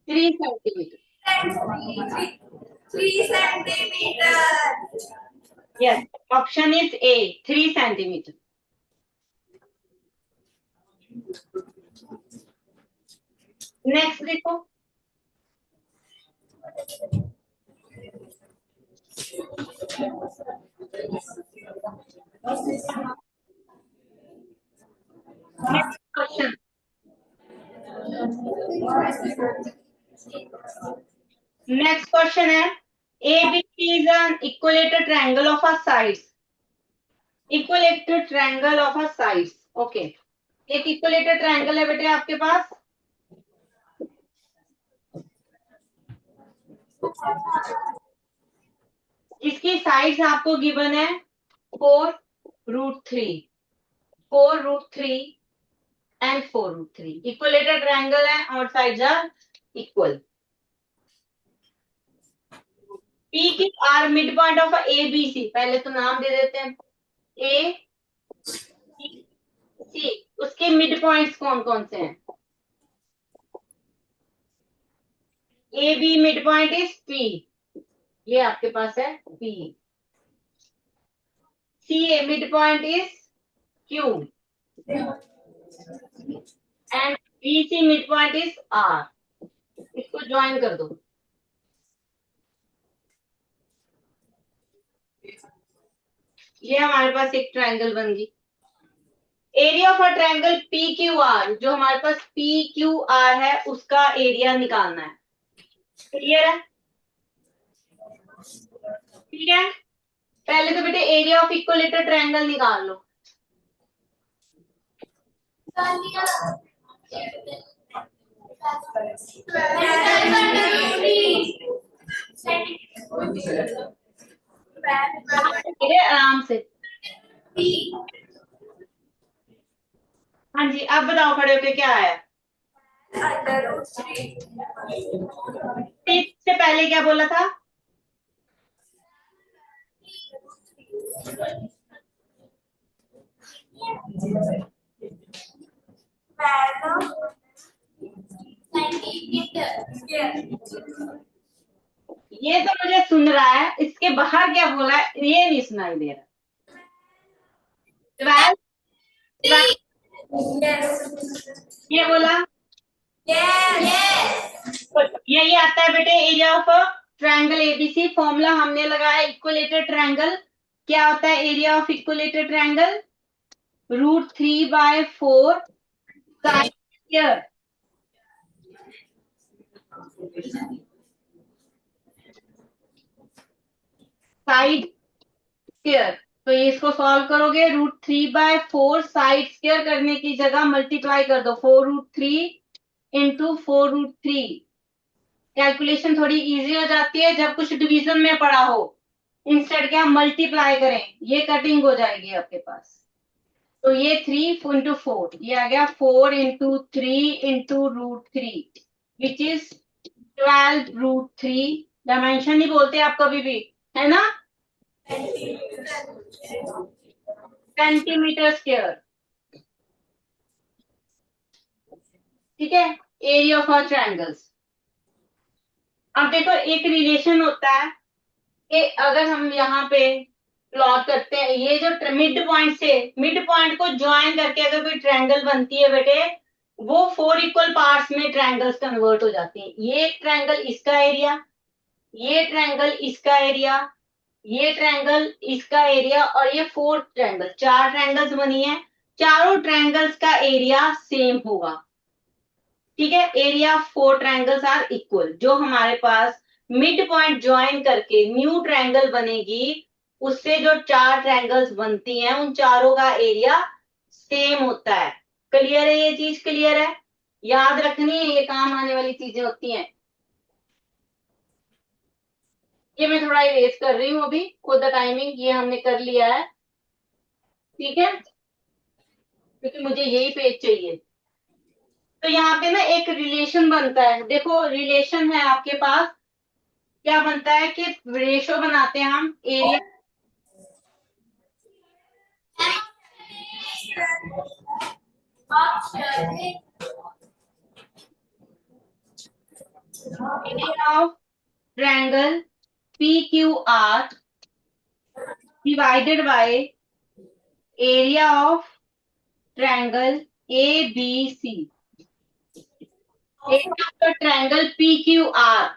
3 centimetre. 3 centimeter. Yes, option is A, 3 centimetre. Next देखो, नेक्स्ट क्वेश्चन। नेक्स्ट क्वेश्चन है, ABC is an equilateral triangle of a sides. Equilateral triangle of a sides. Okay, एक इक्विलेटरल ट्रायंगल है बेटे आपके पास, इसकी साइड्स आपको गिवन है 4√3, 4√3 and 4√3। Equilateral triangle है और sides are equal. P Q R mid point of ABC, पहले तो नाम दे देते हैं, A C, उसके मिड पॉइंट्स कौन कौन से हैं? AB mid point is P, ये आपके पास है P। CA mid point is Q and BC mid point is R। इसको ज्वाइन कर दो, ये हमारे पास एक ट्रायंगल बन गई। Area of a triangle PQR, जो हमारे पास PQR है उसका एरिया निकालना है। क्लियर है? ठीक है, पहले तो बेटे एरिया ऑफ इक्विलेटरल ट्रायंगल निकाल लो। आराम से, हाँ जी, अब बताओ खड़े होके क्या आया। इससे पहले क्या बोला था? ये तो मुझे सुन रहा है, इसके बाहर क्या बोला है ये नहीं सुनाई दे रहा। 12 ये बोला, यही आता है बेटे area of triangle ABC। Formula हमने लगाया इक्विलेटरल ट्रायंगल, क्या होता है area of equilateral triangle, √3/4 side square. Side square, तो ये इसको सॉल्व करोगे, √3/4 साइड स्क्वायर करने की जगह मल्टीप्लाई कर दो 4√3 इंटू 4√3। कैलकुलेशन थोड़ी इजी हो जाती है जब कुछ डिवीजन में पड़ा हो, इंस्टेड क्या मल्टीप्लाई करें, ये कटिंग हो जाएगी आपके पास। तो ये 3 इंटू 4, ये आ गया 4 into 3 into √3 which is 12√3। Dimension नहीं बोलते आप कभी भी, है ना, सेंटीमीटर स्क्वायर। ठीक है, एरिया ऑफ ट्रायंगल्स। अब देखो एक रिलेशन होता है कि अगर हम यहाँ पे प्लॉट करते हैं, ये जो मिड पॉइंट से मिड पॉइंट को ज्वाइन करके अगर कोई ट्रायंगल बनती है बेटे, वो 4 इक्वल पार्ट्स में ट्रायंगल्स कन्वर्ट हो जाती हैं। ये ट्रायंगल इसका एरिया, ये ट्रायंगल इसका एरिया, ये ट्रायंगल इसका एरिया, और ये 4 ट्रायंगल, 4 ट्रायंगल्स बनी है, चारों ट्रायंगल्स का एरिया सेम होगा। ठीक है, एरिया 4 ट्रायंगल्स आर इक्वल। जो हमारे पास मिड पॉइंट ज्वाइन करके न्यू ट्रायंगल बनेगी, उससे जो 4 ट्रायंगल्स बनती हैं उन चारों का एरिया सेम होता है। क्लियर है? ये चीज क्लियर है, याद रखनी है, ये काम आने वाली चीजें होती हैं। ये मैं थोड़ा इरेज कर रही हूँ अभी, खुद द टाइमिंग ये हमने कर लिया है, ठीक है, क्योंकि मुझे यही पेज चाहिए। तो यहाँ पे ना एक रिलेशन बनता है, देखो रिलेशन है आपके पास, क्या बनता है कि रेशो बनाते हैं हम, area Area of triangle PQR divided by area of triangle ABC. area of triangle PQR.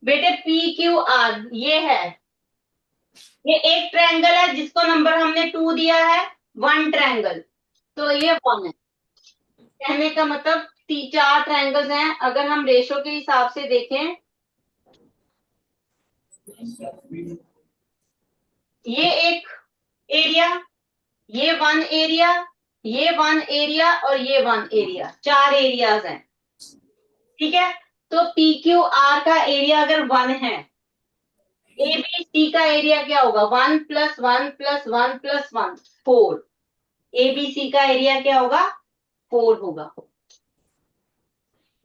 बेटे PQR ये है, ये एक ट्रायंगल है जिसको नंबर हमने 2 दिया है, 1 ट्रायंगल, तो ये 1 है। कहने का मतलब 4 ट्रायंगल्स हैं। अगर हम रेशो के हिसाब से देखें, ये एक एरिया, ये 1 एरिया, ये 1 एरिया और ये 1 एरिया, 4 एरियाज हैं। ठीक है, तो PQR का एरिया अगर 1 है, ABC का एरिया क्या होगा? 1 + 1 + 1 + 1 4। ABC का एरिया क्या होगा? 4 होगा।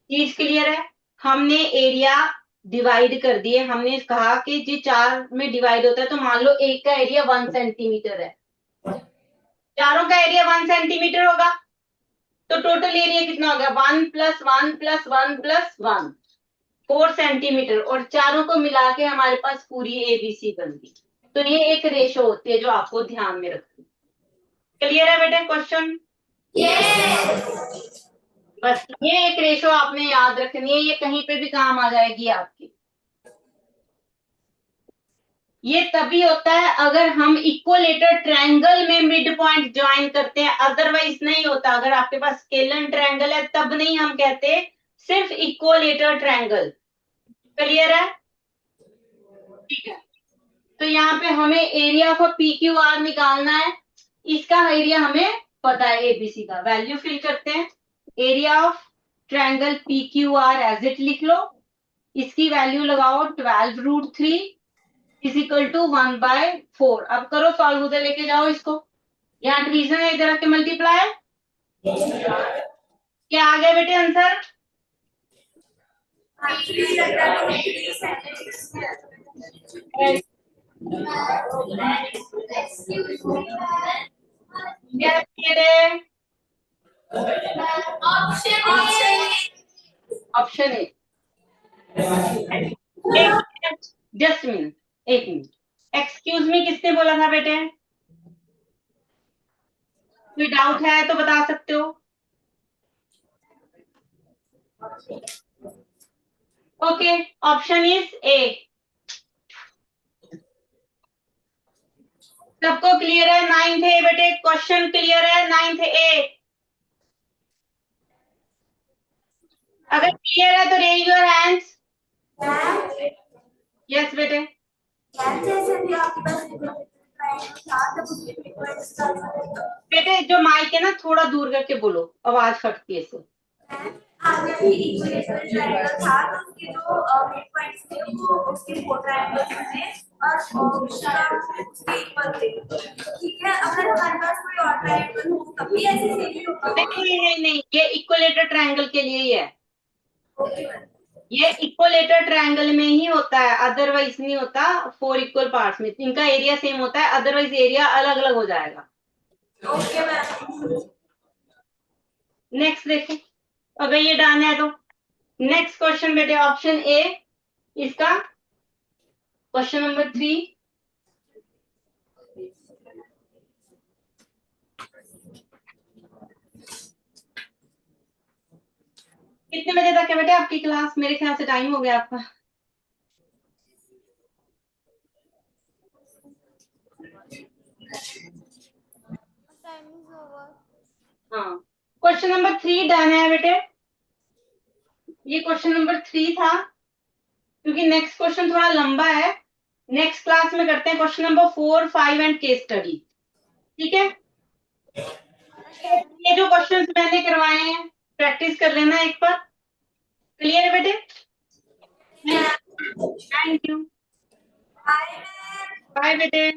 चीज क्लियर है? हमने एरिया डिवाइड कर दिए। हमने कहा कि जी 4 में डिवाइड होता है, तो मान लो एक का एरिया 1 सेंटीमीटर है, चारों का एरिया 1 सेंटीमीटर होगा, तो टोटल एरिया कितना हो गया? 1 + 1 + 1 + 1 4 सेंटीमीटर, और चारों को मिला के हमारे पास पूरी ABC बन गई। तो ये एक रेशो होती है जो आपको ध्यान में रखनी। क्लियर है बेटे क्वेश्चन? बस ये एक रेशो आपने याद रखनी है, ये कहीं पे भी काम आ जाएगी आपकी। ये तभी होता है अगर हम इक्वलेटर ट्रायंगल में मिड पॉइंट ज्वाइन करते हैं, अदरवाइज नहीं होता। अगर आपके पास स्केलर ट्रायंगल है तब नहीं हम कहते, सिर्फ इक्वलेटर ट्रायंगल। क्लियर है? ठीक है, तो यहाँ पे हमें एरिया ऑफ PQR निकालना है। इसका एरिया हमें पता है, ABC का वैल्यू फिल करते हैं। Area of triangle PQR as it लिख लो, इसकी वैल्यू लगाओ 12√3 = 1/4। अब करो सॉल्व, उधर लेके जाओ इसको, यहाँ डिवीजन है, इधर आके मल्टीप्लाई। क्या आ गया बेटे answer? Option A. Just minute, 1 minute. Excuse me किसने बोला था बेटे? कोई डाउट है तो बता सकते हो। ओके, ऑप्शन इज ए। सबको क्लियर है? 9th ए बेटे, क्वेश्चन क्लियर है? 9th ए। अगर क्लियर है तो रेज योर हैंड्स। यस बेटे। बेटे जो माइक है ना थोड़ा दूर करके बोलो, आवाज फटती है इससे। ठीक है, अगर हमारे पास कोई और ट्रायंगल हो तब भी ऐसे सेम ही होगा। नहीं, ये इक्वलेटर ट्रायंगल के लिए ही है। ये इक्वलेटर ट्रायंगल में ही होता है, अदरवाइज नहीं होता। 4 इक्वल पार्ट्स में इनका एरिया सेम होता है, अदरवाइज एरिया अलग अलग हो जाएगा। Okay ma'am. नेक्स्ट देखो, अगर ये डन है तो नेक्स्ट क्वेश्चन बेटे, ऑप्शन ए इसका क्वेश्चन नंबर 3। कितने बजे तक है बेटे आपकी क्लास? मेरे ख्याल से टाइम हो गया आपका। Time is over. हाँ, क्वेश्चन नंबर 3 डन है बेटे। ये क्वेश्चन नंबर 3 था, क्योंकि नेक्स्ट क्वेश्चन थोड़ा लंबा है। नेक्स्ट क्लास में करते हैं question number 4, 5 and case study. ठीक है, ये जो क्वेश्चंस मैंने करवाए हैं प्रैक्टिस कर लेना एक बार। क्लियर है बेटे? थैंक यू, बाय बेटे।